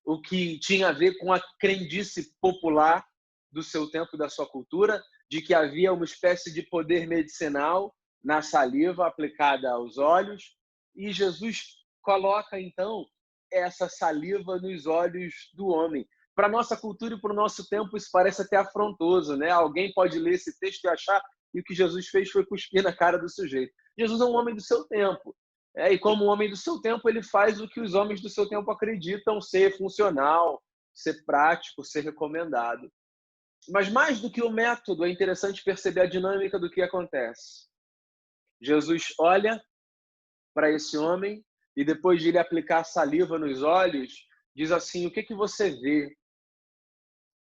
o que tinha a ver com a crendice popular do seu tempo e da sua cultura, de que havia uma espécie de poder medicinal na saliva aplicada aos olhos, e Jesus coloca, então, essa saliva nos olhos do homem. Para a nossa cultura e para o nosso tempo, isso parece até afrontoso, né? Alguém pode ler esse texto e achar que o que Jesus fez foi cuspir na cara do sujeito. Jesus é um homem do seu tempo. E como um homem do seu tempo, ele faz o que os homens do seu tempo acreditam ser funcional, ser prático, ser recomendado. Mas mais do que o método, é interessante perceber a dinâmica do que acontece. Jesus olha para esse homem e depois de ele aplicar saliva nos olhos, diz assim: o que que você vê?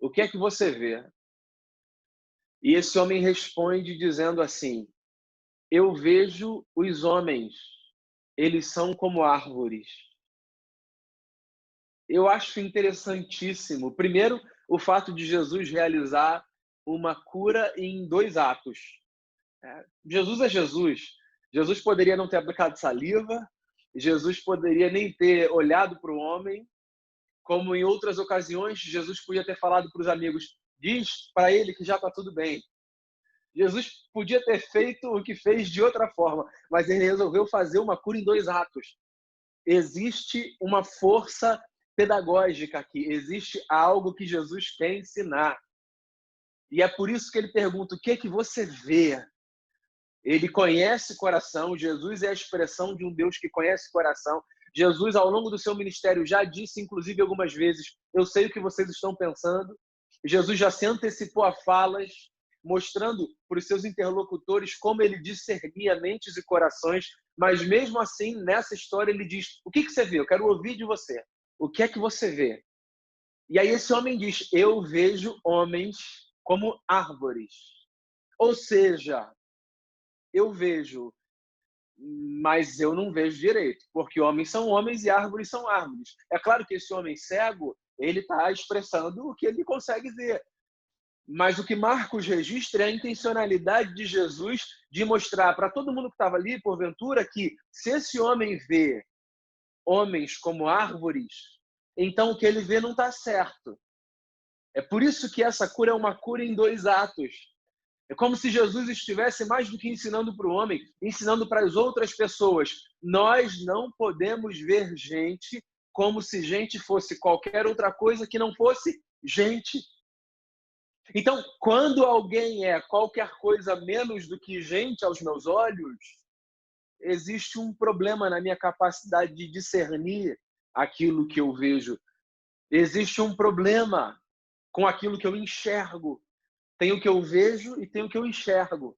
O que é que você vê? E esse homem responde dizendo assim: eu vejo os homens, eles são como árvores. Eu acho interessantíssimo, primeiro, o fato de Jesus realizar uma cura em 2 atos. Jesus é Jesus. Jesus poderia não ter aplicado saliva, Jesus poderia nem ter olhado para o homem, como em outras ocasiões, Jesus podia ter falado para os amigos: diz para ele que já está tudo bem. Jesus podia ter feito o que fez de outra forma, mas ele resolveu fazer uma cura em 2 atos. Existe uma força pedagógica aqui, existe algo que Jesus quer ensinar. E é por isso que ele pergunta: o que é que você vê? Ele conhece o coração, Jesus é a expressão de um Deus que conhece o coração. Jesus, ao longo do seu ministério, já disse, inclusive, algumas vezes: eu sei o que vocês estão pensando. Jesus já se antecipou a falas, mostrando para os seus interlocutores como ele discernia mentes e corações, mas mesmo assim, nessa história, ele diz: o que que você vê? Eu quero ouvir de você. O que é que você vê? E aí esse homem diz: eu vejo homens como árvores. Ou seja, eu vejo, mas eu não vejo direito, porque homens são homens e árvores são árvores. É claro que esse homem cego, ele está expressando o que ele consegue ver. Mas o que Marcos registra é a intencionalidade de Jesus de mostrar para todo mundo que estava ali, porventura, que se esse homem vê homens como árvores, então o que ele vê não está certo. É por isso que essa cura é uma cura em 2 atos. É como se Jesus estivesse mais do que ensinando para o homem, ensinando para as outras pessoas. Nós não podemos ver gente como se gente fosse qualquer outra coisa que não fosse gente. Então, quando alguém é qualquer coisa menos do que gente aos meus olhos, existe um problema na minha capacidade de discernir aquilo que eu vejo. Existe um problema com aquilo que eu enxergo. Tem o que eu vejo e tem o que eu enxergo.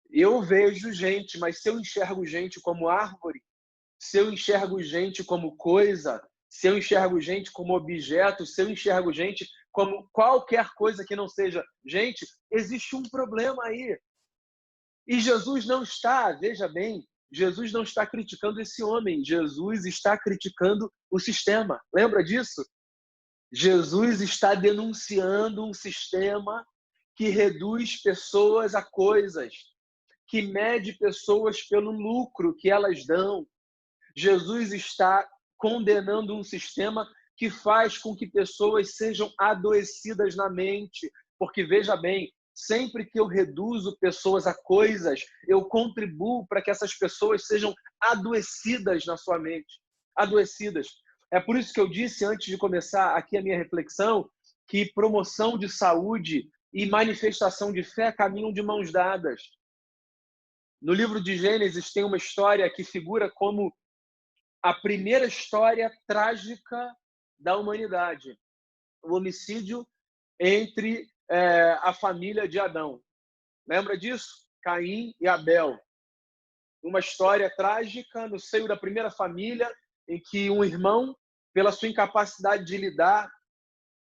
Eu vejo gente, mas se eu enxergo gente como árvore, se eu enxergo gente como coisa, se eu enxergo gente como objeto, se eu enxergo gente como qualquer coisa que não seja gente, existe um problema aí. E Jesus não está, veja bem, Jesus não está criticando esse homem, Jesus está criticando o sistema. Lembra disso? Jesus está denunciando um sistema que reduz pessoas a coisas, que mede pessoas pelo lucro que elas dão. Jesus está condenando um sistema que faz com que pessoas sejam adoecidas na mente. Porque, veja bem, sempre que eu reduzo pessoas a coisas, eu contribuo para que essas pessoas sejam adoecidas na sua mente. Adoecidas. É por isso que eu disse, antes de começar aqui a minha reflexão, que promoção de saúde e manifestação de fé caminham de mãos dadas. No livro de Gênesis tem uma história que figura como a primeira história trágica da humanidade. O homicídio entre a família de Adão. Lembra disso? Caim e Abel. Uma história trágica no seio da primeira família, em que um irmão, pela sua incapacidade de lidar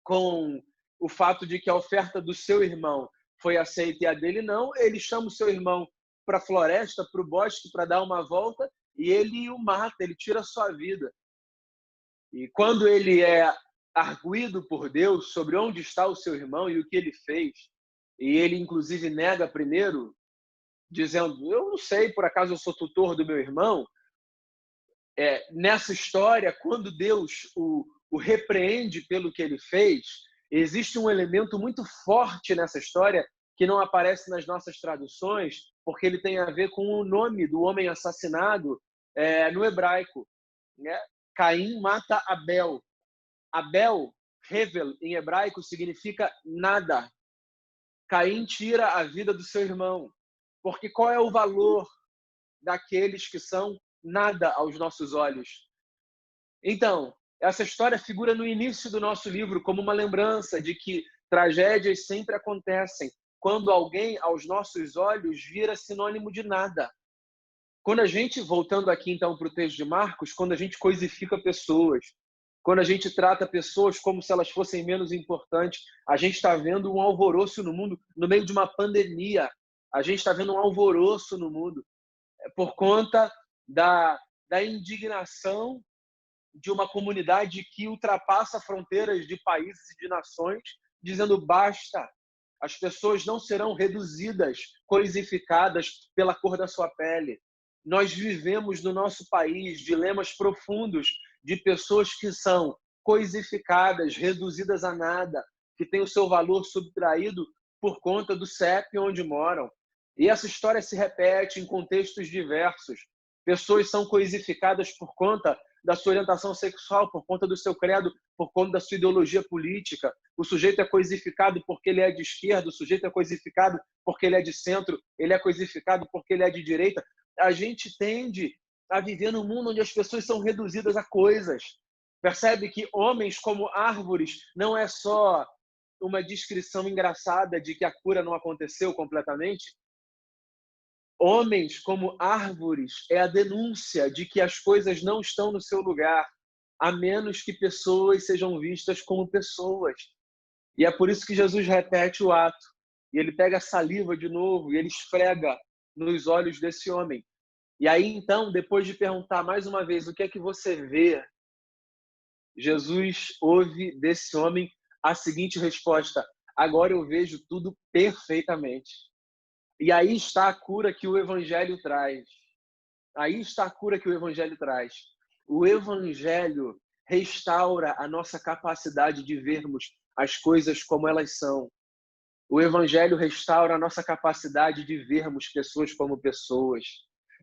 com o fato de que a oferta do seu irmão foi aceita e a dele não, ele chama o seu irmão para a floresta, para o bosque, para dar uma volta, e ele o mata, ele tira a sua vida. E quando ele é arguido por Deus sobre onde está o seu irmão e o que ele fez, e ele inclusive nega primeiro, dizendo: eu não sei, por acaso eu sou tutor do meu irmão? nessa história, quando Deus o repreende pelo que ele fez, existe um elemento muito forte nessa história que não aparece nas nossas traduções, porque ele tem a ver com o nome do homem assassinado no hebraico, né? Caim mata Abel. Abel, Hevel, em hebraico, significa nada. Caim tira a vida do seu irmão. Porque qual é o valor daqueles que são nada aos nossos olhos? Então, essa história figura no início do nosso livro como uma lembrança de que tragédias sempre acontecem quando alguém, aos nossos olhos, vira sinônimo de nada. Quando a gente, voltando aqui então para o texto de Marcos, quando a gente coisifica pessoas, quando a gente trata pessoas como se elas fossem menos importantes, a gente está vendo um alvoroço no mundo, no meio de uma pandemia. A gente está vendo um alvoroço no mundo por conta da indignação de uma comunidade que ultrapassa fronteiras de países e de nações, dizendo basta. As pessoas não serão reduzidas, coisificadas pela cor da sua pele. Nós vivemos no nosso país dilemas profundos de pessoas que são coisificadas, reduzidas a nada, que têm o seu valor subtraído por conta do CEP onde moram. E essa história se repete em contextos diversos. Pessoas são coisificadas por conta da sua orientação sexual, por conta do seu credo, por conta da sua ideologia política. O sujeito é coisificado porque ele é de esquerda, o sujeito é coisificado porque ele é de centro, ele é coisificado porque ele é de direita. A gente tende a viver num mundo onde as pessoas são reduzidas a coisas. Percebe que homens como árvores não é só uma descrição engraçada de que a cura não aconteceu completamente? Homens como árvores é a denúncia de que as coisas não estão no seu lugar, a menos que pessoas sejam vistas como pessoas. E é por isso que Jesus repete o ato. E ele pega a saliva de novo e ele esfrega nos olhos desse homem. E aí, então, depois de perguntar mais uma vez o que é que você vê, Jesus ouve desse homem a seguinte resposta: agora eu vejo tudo perfeitamente. E aí está a cura que o Evangelho traz. Aí está a cura que o Evangelho traz. O Evangelho restaura a nossa capacidade de vermos as coisas como elas são. O Evangelho restaura a nossa capacidade de vermos pessoas como pessoas,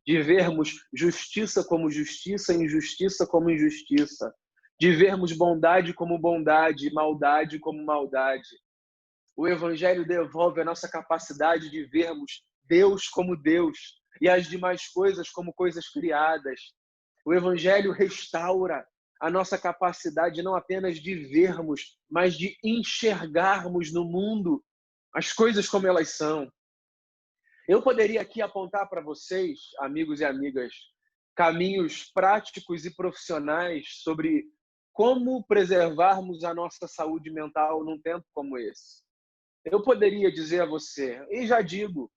de vermos justiça como justiça, injustiça como injustiça, de vermos bondade como bondade, maldade como maldade. O Evangelho devolve a nossa capacidade de vermos Deus como Deus e as demais coisas como coisas criadas. O Evangelho restaura a nossa capacidade não apenas de vermos, mas de enxergarmos no mundo as coisas como elas são. Eu poderia aqui apontar para vocês, amigos e amigas, caminhos práticos e profissionais sobre como preservarmos a nossa saúde mental num tempo como esse. Eu poderia dizer a você, e já digo,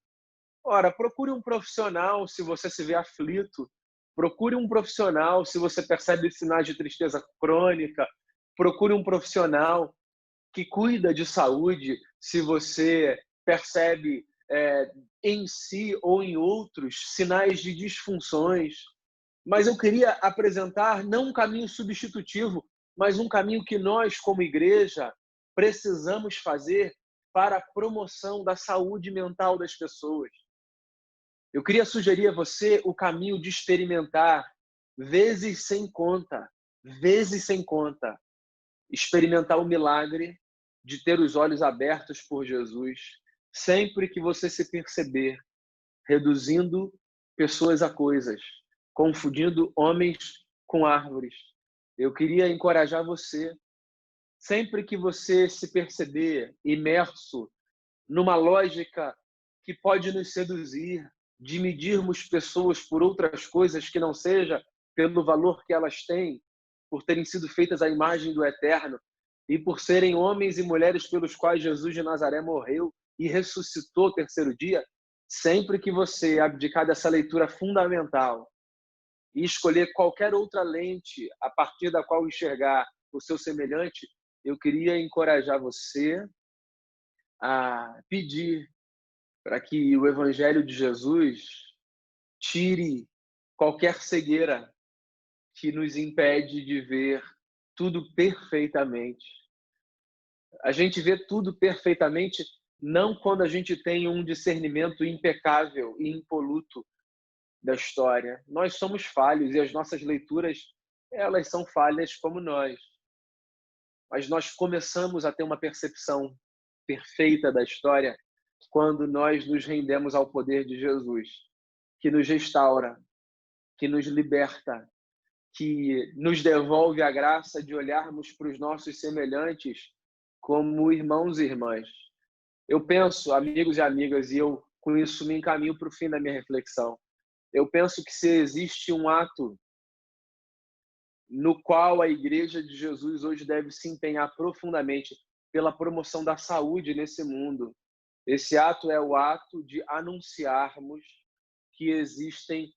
ora, procure um profissional se você se vê aflito, procure um profissional se você percebe sinais de tristeza crônica, procure um profissional que cuida de saúde se você percebe em si ou em outros sinais de disfunções. Mas eu queria apresentar não um caminho substitutivo, mas um caminho que nós, como igreja, precisamos fazer para a promoção da saúde mental das pessoas. Eu queria sugerir a você o caminho de experimentar, vezes sem conta, experimentar o milagre de ter os olhos abertos por Jesus, sempre que você se perceber reduzindo pessoas a coisas, confundindo homens com árvores. Eu queria encorajar você, sempre que você se perceber imerso numa lógica que pode nos seduzir, de medirmos pessoas por outras coisas que não seja pelo valor que elas têm, por terem sido feitas à imagem do Eterno e por serem homens e mulheres pelos quais Jesus de Nazaré morreu e ressuscitou o terceiro dia, sempre que você abdicar dessa leitura fundamental e escolher qualquer outra lente a partir da qual enxergar o seu semelhante, eu queria encorajar você a pedir para que o Evangelho de Jesus tire qualquer cegueira que nos impede de ver tudo perfeitamente. A gente vê tudo perfeitamente não quando a gente tem um discernimento impecável e impoluto da história. Nós somos falhos e as nossas leituras, elas são falhas como nós. Mas nós começamos a ter uma percepção perfeita da história quando nós nos rendemos ao poder de Jesus, que nos restaura, que nos liberta, que nos devolve a graça de olharmos para os nossos semelhantes como irmãos e irmãs. Eu penso, amigos e amigas, e eu com isso me encaminho para o fim da minha reflexão. Eu penso que se existe um ato no qual a Igreja de Jesus hoje deve se empenhar profundamente pela promoção da saúde nesse mundo, esse ato é o ato de anunciarmos que existem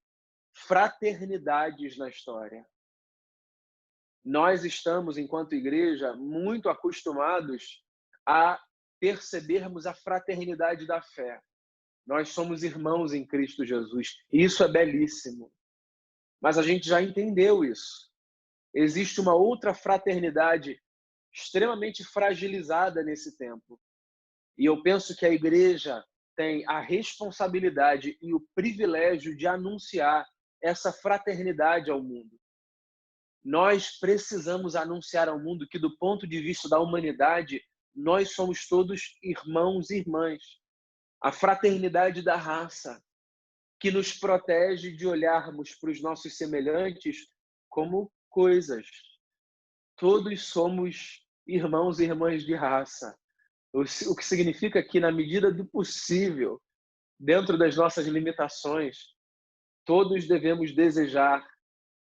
fraternidades na história. Nós estamos, enquanto igreja, muito acostumados a percebermos a fraternidade da fé. Nós somos irmãos em Cristo Jesus. E isso é belíssimo. Mas a gente já entendeu isso. Existe uma outra fraternidade extremamente fragilizada nesse tempo. E eu penso que a igreja tem a responsabilidade e o privilégio de anunciar essa fraternidade ao mundo. Nós precisamos anunciar ao mundo que, do ponto de vista da humanidade, nós somos todos irmãos e irmãs. A fraternidade da raça, que nos protege de olharmos para os nossos semelhantes como coisas. Todos somos irmãos e irmãs de raça. O que significa que, na medida do possível, dentro das nossas limitações, todos devemos desejar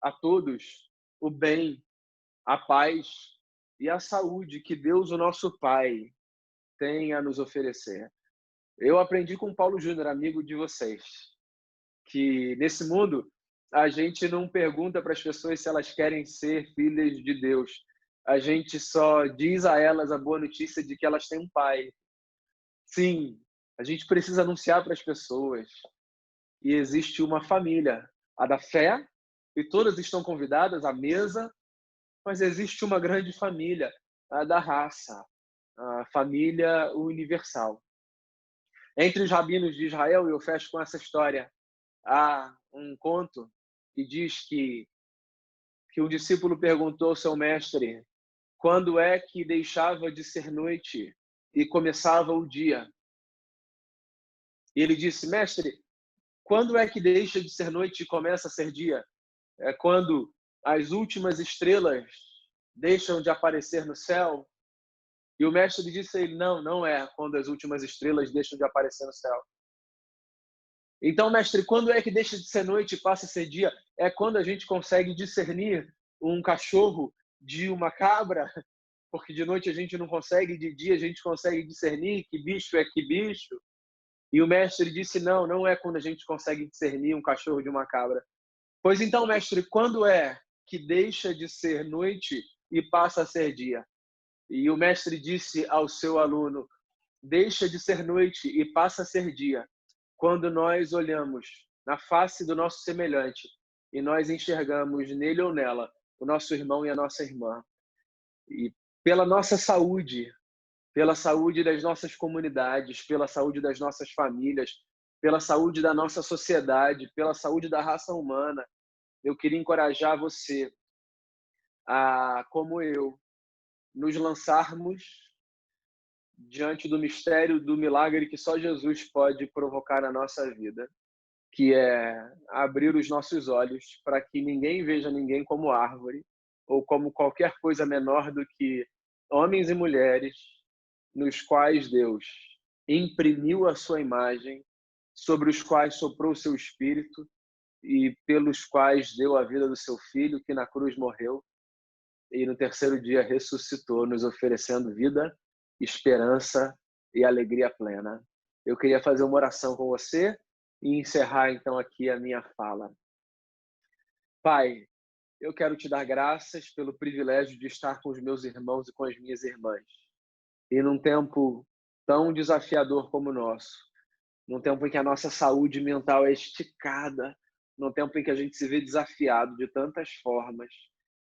a todos o bem, a paz e a saúde que Deus, o nosso Pai, tem a nos oferecer. Eu aprendi com Paulo Júnior, amigo de vocês, que nesse mundo a gente não pergunta para as pessoas se elas querem ser filhas de Deus. A gente só diz a elas a boa notícia de que elas têm um pai. Sim, a gente precisa anunciar para as pessoas. E existe uma família, a da fé, e todas estão convidadas à mesa, mas existe uma grande família, a da raça, a família universal. Entre os rabinos de Israel, e eu fecho com essa história, há um conto que diz que um discípulo perguntou ao seu mestre quando é que deixava de ser noite e começava o dia. E ele disse: mestre, quando é que deixa de ser noite e começa a ser dia? É quando as últimas estrelas deixam de aparecer no céu? E o mestre disse a ele: não é quando as últimas estrelas deixam de aparecer no céu. Então, mestre, quando é que deixa de ser noite e passa a ser dia? É quando a gente consegue discernir um cachorro de uma cabra, porque de noite a gente não consegue, de dia a gente consegue discernir que bicho é que bicho. E o mestre disse: não é quando a gente consegue discernir um cachorro de uma cabra. Pois então, mestre, quando é que deixa de ser noite e passa a ser dia? E o mestre disse ao seu aluno: deixa de ser noite e passa a ser dia quando nós olhamos na face do nosso semelhante e nós enxergamos nele ou nela o nosso irmão e a nossa irmã. E pela nossa saúde, pela saúde das nossas comunidades, pela saúde das nossas famílias, pela saúde da nossa sociedade, pela saúde da raça humana, eu queria encorajar você a, como eu, nos lançarmos diante do mistério do milagre que só Jesus pode provocar na nossa vida, que é abrir os nossos olhos para que ninguém veja ninguém como árvore ou como qualquer coisa menor do que homens e mulheres nos quais Deus imprimiu a sua imagem, sobre os quais soprou o seu espírito e pelos quais deu a vida do seu filho, que na cruz morreu e no terceiro dia ressuscitou, nos oferecendo vida, esperança e alegria plena. Eu queria fazer uma oração com você e encerrar então aqui a minha fala. Pai, eu quero te dar graças pelo privilégio de estar com os meus irmãos e com as minhas irmãs. E num tempo tão desafiador como o nosso, num tempo em que a nossa saúde mental é esticada, num tempo em que a gente se vê desafiado de tantas formas,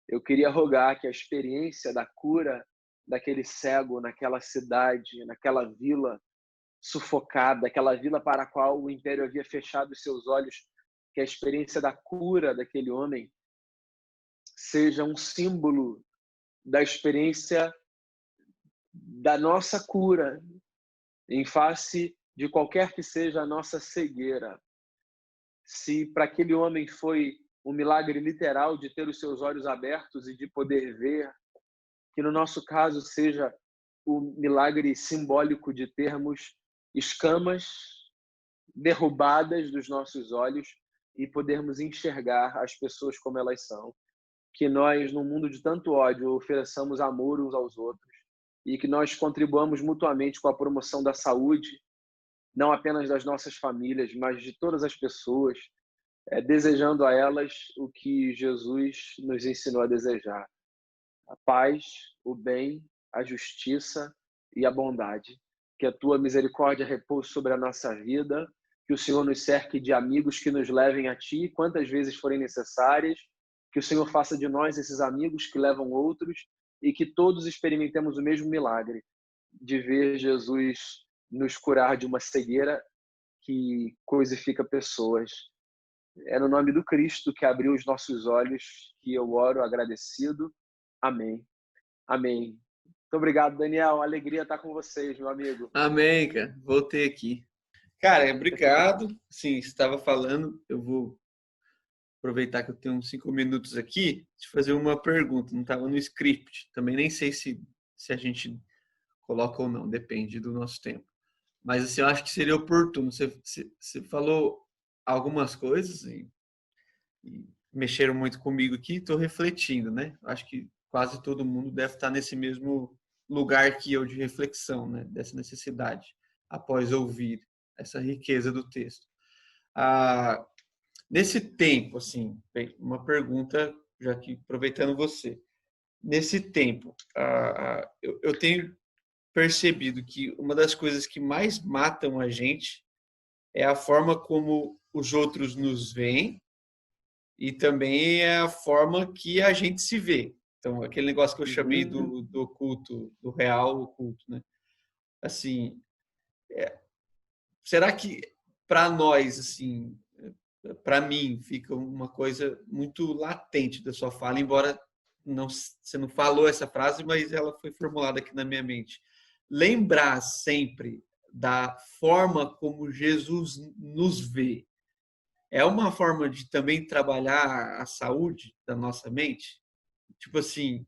eu queria rogar que a experiência da cura daquele cego naquela cidade, naquela vila sufocada, aquela vila para a qual o império havia fechado os seus olhos, que a experiência da cura daquele homem seja um símbolo da experiência da nossa cura em face de qualquer que seja a nossa cegueira. Se para aquele homem foi um milagre literal de ter os seus olhos abertos e de poder ver, que no nosso caso seja o milagre simbólico de termos escamas derrubadas dos nossos olhos e podermos enxergar as pessoas como elas são. Que nós, num mundo de tanto ódio, ofereçamos amor uns aos outros e que nós contribuamos mutuamente com a promoção da saúde, não apenas das nossas famílias, mas de todas as pessoas, desejando a elas o que Jesus nos ensinou a desejar: a paz, o bem, a justiça e a bondade. Que a tua misericórdia repouse sobre a nossa vida, que o Senhor nos cerque de amigos que nos levem a ti quantas vezes forem necessárias, que o Senhor faça de nós esses amigos que levam outros e que todos experimentemos o mesmo milagre de ver Jesus nos curar de uma cegueira que coisifica pessoas. É no nome do Cristo que abriu os nossos olhos que eu oro agradecido. Amém. Amém. Muito obrigado, Daniel. Uma alegria estar com vocês, meu amigo. Amém, cara. Voltei aqui. Cara, obrigado. Sim, estava falando, eu vou aproveitar que eu tenho uns 5 minutos aqui, te fazer uma pergunta. Não estava no script. Também nem sei se a gente coloca ou não, depende do nosso tempo. Mas assim, eu acho que seria oportuno. Você falou algumas coisas e mexeram muito comigo aqui, estou refletindo, né? Acho que quase todo mundo deve estar nesse mesmo lugar que eu de reflexão, né? Dessa necessidade, após ouvir essa riqueza do texto. Nesse tempo, assim, uma pergunta, já que aproveitando você, nesse tempo, eu tenho percebido que uma das coisas que mais matam a gente é a forma como os outros nos veem e também é a forma que a gente se vê. Então, aquele negócio que eu chamei do oculto, do real oculto, né? Assim, será que para nós, assim, para mim, fica uma coisa muito latente da sua fala, embora você não falou essa frase, mas ela foi formulada aqui na minha mente. Lembrar sempre da forma como Jesus nos vê é uma forma de também trabalhar a saúde da nossa mente. Tipo assim,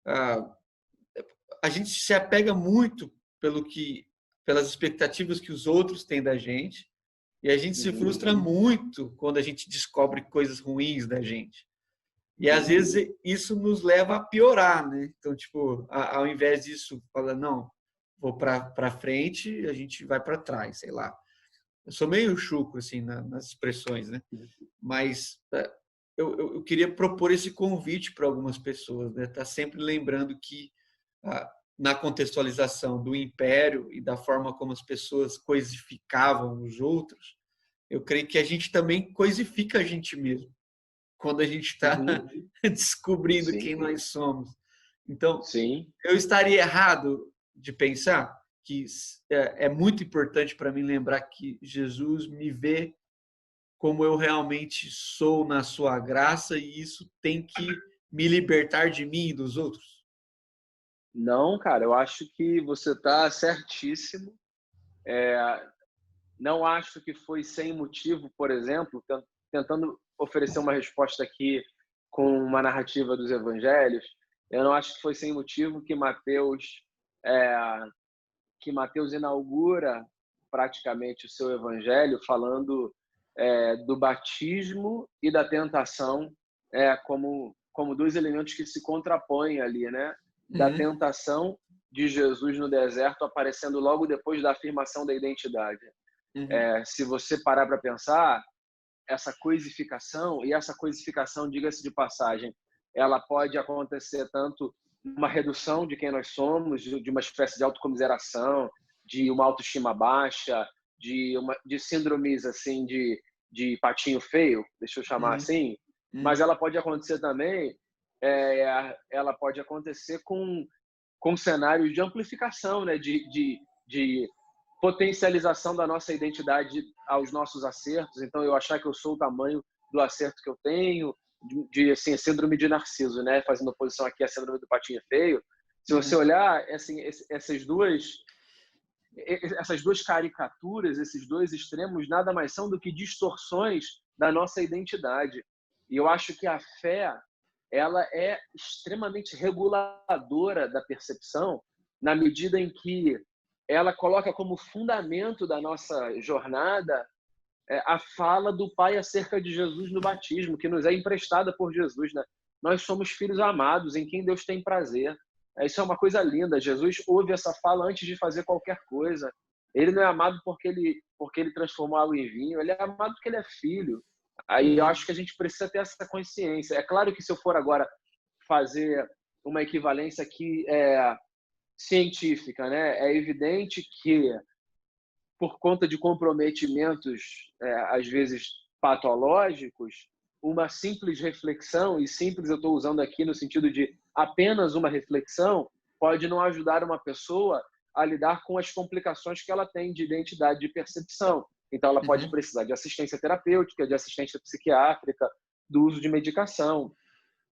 a gente se apega muito pelas expectativas que os outros têm da gente e a gente se frustra muito quando a gente descobre coisas ruins da gente. E às vezes isso nos leva a piorar, né? Então, tipo, ao invés disso, fala, não, vou para frente, a gente vai para trás, sei lá. Eu sou meio chucro, assim, nas expressões, né? Mas eu queria propor esse convite para algumas pessoas, né? Tá sempre lembrando que na contextualização do império e da forma como as pessoas coisificavam os outros, eu creio que a gente também coisifica a gente mesmo quando a gente está descobrindo quem nós somos. Então, eu estaria errado de pensar que é muito importante para mim lembrar que Jesus me vê como eu realmente sou na sua graça e isso tem que me libertar de mim e dos outros? Não, cara, eu acho que você está certíssimo. Não acho que foi sem motivo, por exemplo, tentando oferecer uma resposta aqui com uma narrativa dos evangelhos, eu não acho que foi sem motivo que Mateus inaugura praticamente o seu evangelho falando do batismo e da tentação como dois elementos que se contrapõem ali, né? Da tentação de Jesus no deserto aparecendo logo depois da afirmação da identidade. Se você parar para pensar, essa coisificação, diga-se de passagem, ela pode acontecer tanto uma redução de quem nós somos, de uma espécie de autocomiseração, de uma autoestima baixa, de síndromes assim de de patinho feio, deixa eu chamar assim, mas ela pode acontecer também, ela pode acontecer com cenários de amplificação, né? De potencialização da nossa identidade aos nossos acertos. Então, eu achar que eu sou o tamanho do acerto que eu tenho, assim, síndrome de Narciso, né? Fazendo oposição aqui à síndrome do patinho feio. Se você olhar, assim, essas duas caricaturas, esses dois extremos, nada mais são do que distorções da nossa identidade. E eu acho que a fé, ela é extremamente reguladora da percepção, na medida em que ela coloca como fundamento da nossa jornada a fala do Pai acerca de Jesus no batismo, que nos é emprestada por Jesus, né? Nós somos filhos amados, em quem Deus tem prazer. Isso é uma coisa linda. Jesus ouve essa fala antes de fazer qualquer coisa. Ele não é amado porque ele transformou água em vinho, ele é amado porque ele é filho. Aí eu acho que a gente precisa ter essa consciência. É claro que se eu for agora fazer uma equivalência aqui científica, né? É evidente que, por conta de comprometimentos, às vezes patológicos, uma simples reflexão, e simples eu estou usando aqui no sentido de apenas uma reflexão, pode não ajudar uma pessoa a lidar com as complicações que ela tem de identidade de percepção. Então, ela pode precisar de assistência terapêutica, de assistência psiquiátrica, do uso de medicação.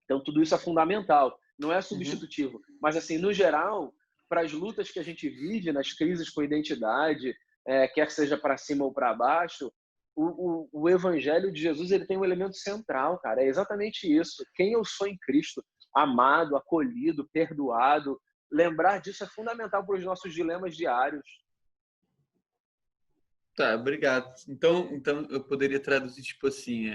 Então, tudo isso é fundamental. Não é substitutivo. Mas, assim, no geral, para as lutas que a gente vive, nas crises com identidade, quer seja para cima ou para baixo, o Evangelho de Jesus, ele tem um elemento central, cara. É exatamente isso. Quem eu sou em Cristo, amado, acolhido, perdoado. Lembrar disso é fundamental para os nossos dilemas diários. Tá, obrigado. Então eu poderia traduzir tipo assim,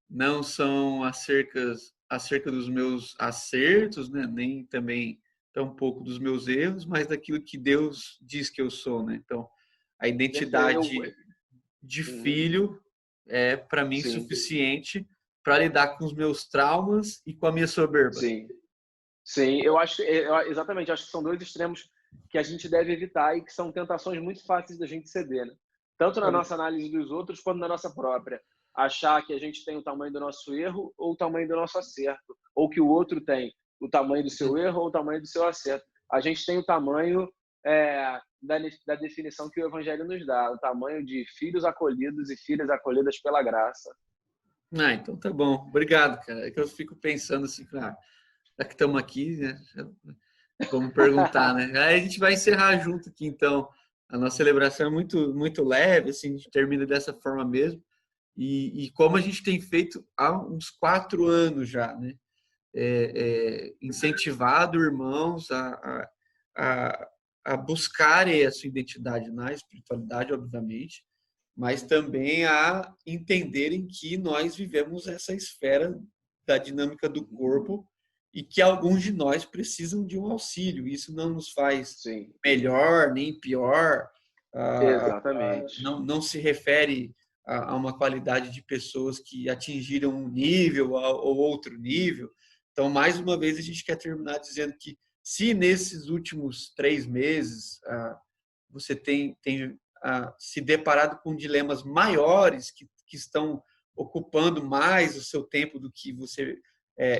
não são acerca dos meus acertos, né? Nem também tão pouco dos meus erros, mas daquilo que Deus diz que eu sou, né? Então, a identidade de filho é para mim suficiente para lidar com os meus traumas e com a minha soberba. Sim, eu acho exatamente, acho que são dois extremos que a gente deve evitar e que são tentações muito fáceis da gente ceder, né? Tanto na nossa análise dos outros quanto na nossa própria. Achar que a gente tem o tamanho do nosso erro ou o tamanho do nosso acerto, ou que o outro tem o tamanho do seu erro ou o tamanho do seu acerto. A gente tem o tamanho da definição que o Evangelho nos dá, o tamanho de filhos acolhidos e filhas acolhidas pela graça. Então tá bom. Obrigado, cara. É que eu fico pensando assim, já que estamos aqui, né? Vamos perguntar, né? Aí a gente vai encerrar junto aqui, então. A nossa celebração é muito, muito leve, assim, a gente termina dessa forma mesmo. E como a gente tem feito há uns 4 anos já, né? Incentivado irmãos a buscarem a sua identidade na espiritualidade, obviamente, mas também a entenderem que nós vivemos essa esfera da dinâmica do corpo e que alguns de nós precisam de um auxílio. Isso não nos faz melhor nem pior. Exatamente. Não se refere a uma qualidade de pessoas que atingiram um nível ou outro nível. Então, mais uma vez, a gente quer terminar dizendo que se nesses últimos 3 meses você tem se deparado com dilemas maiores que estão ocupando mais o seu tempo do que você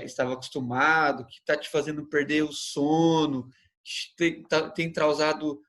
estava acostumado, que está te fazendo perder o sono, tem causado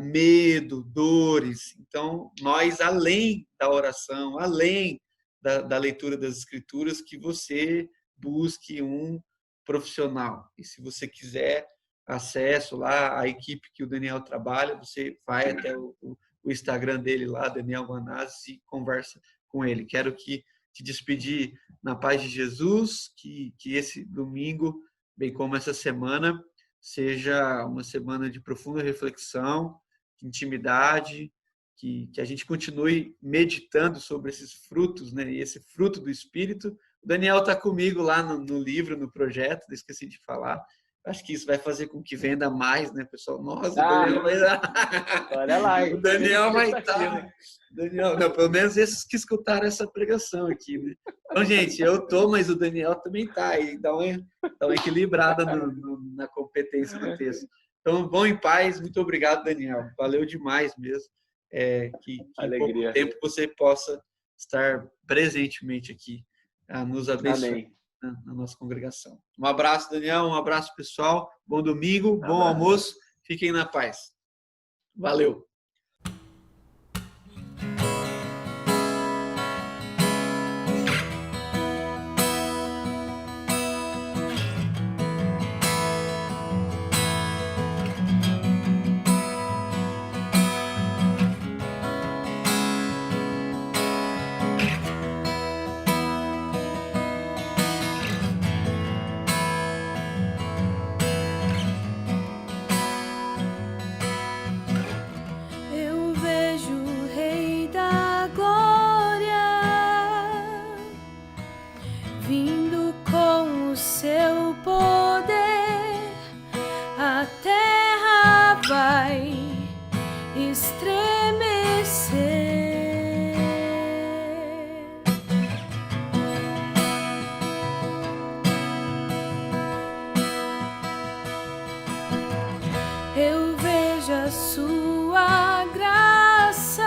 medo, dores. Então, nós, além da oração, além da leitura das Escrituras, que você busque um profissional. E se você quiser acesso lá à equipe que o Daniel trabalha, você vai até o Instagram dele lá, Daniel Manazes, e conversa com ele. Quero te despedir na paz de Jesus, que esse domingo, bem como essa semana, seja uma semana de profunda reflexão, de intimidade, que a gente continue meditando sobre esses frutos, né? E esse fruto do Espírito. O Daniel está comigo lá no livro, no projeto, esqueci de falar. Acho que isso vai fazer com que venda mais, né, pessoal? Nossa, o Daniel vai dar. Olha lá. O Daniel vai estar. Daniel, não, pelo menos esses que escutaram essa pregação aqui, né? Então, gente, eu tô, mas o Daniel também tá. E dá uma equilibrada na competência do texto. Então, bom em paz. Muito obrigado, Daniel. Valeu demais mesmo. Que em pouco tempo você possa estar presentemente aqui, a nos abençoar Amém. na nossa congregação. Um abraço, Daniel, um abraço, pessoal. Bom domingo, bom abraço. almoço. Fiquem na paz. Valeu! Eu vejo o Rei da Glória vindo com o seu poder, a terra vai estremecer. Eu vejo a sua graça,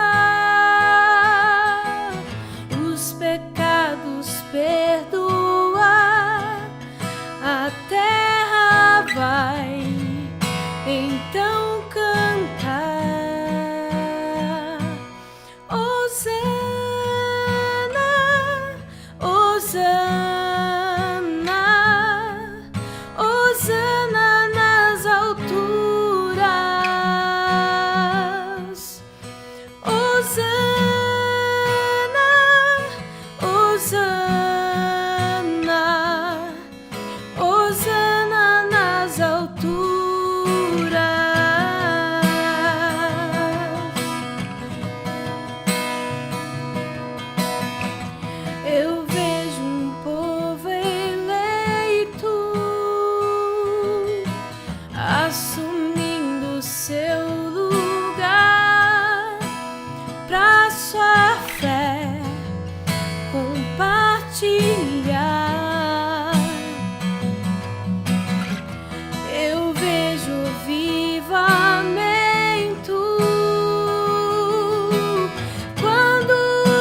os pecados perdoar, a terra vai então cantar. Hosana, Hosana, Hosana nas alturas. Hosana, Hosana, Hosana nas alturas. Eu vejo um povo eleito assumindo seu lugar pra sua fé compartilhar. Eu vejo o avivamento quando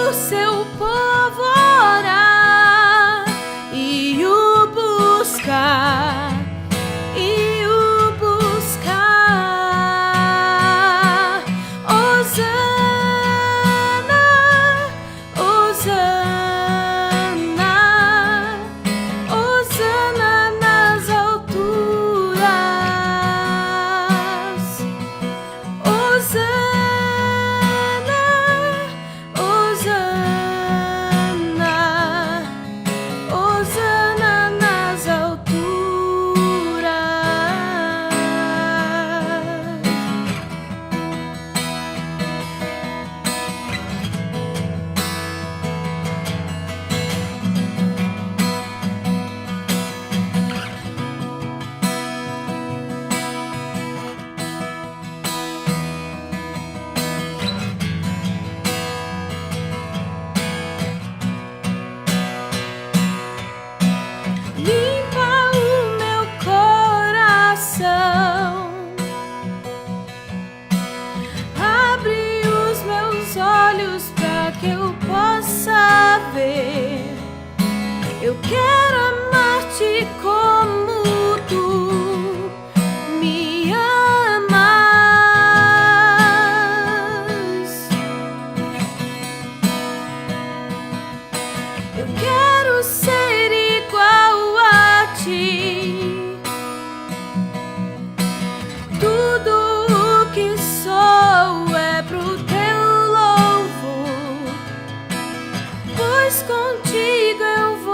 o seu povo orar e o buscar, e o buscar. Hosana, Hosana, Hosana nas alturas. Hosana, Hosana, Hosana nas alturas. Limpa o meu coração, abre os meus olhos para que eu possa ver. Eu quero amar-te como tu me amas. Eu quero ser igual a ti. Tudo o que sou é pro teu louvor, pois contigo eu vou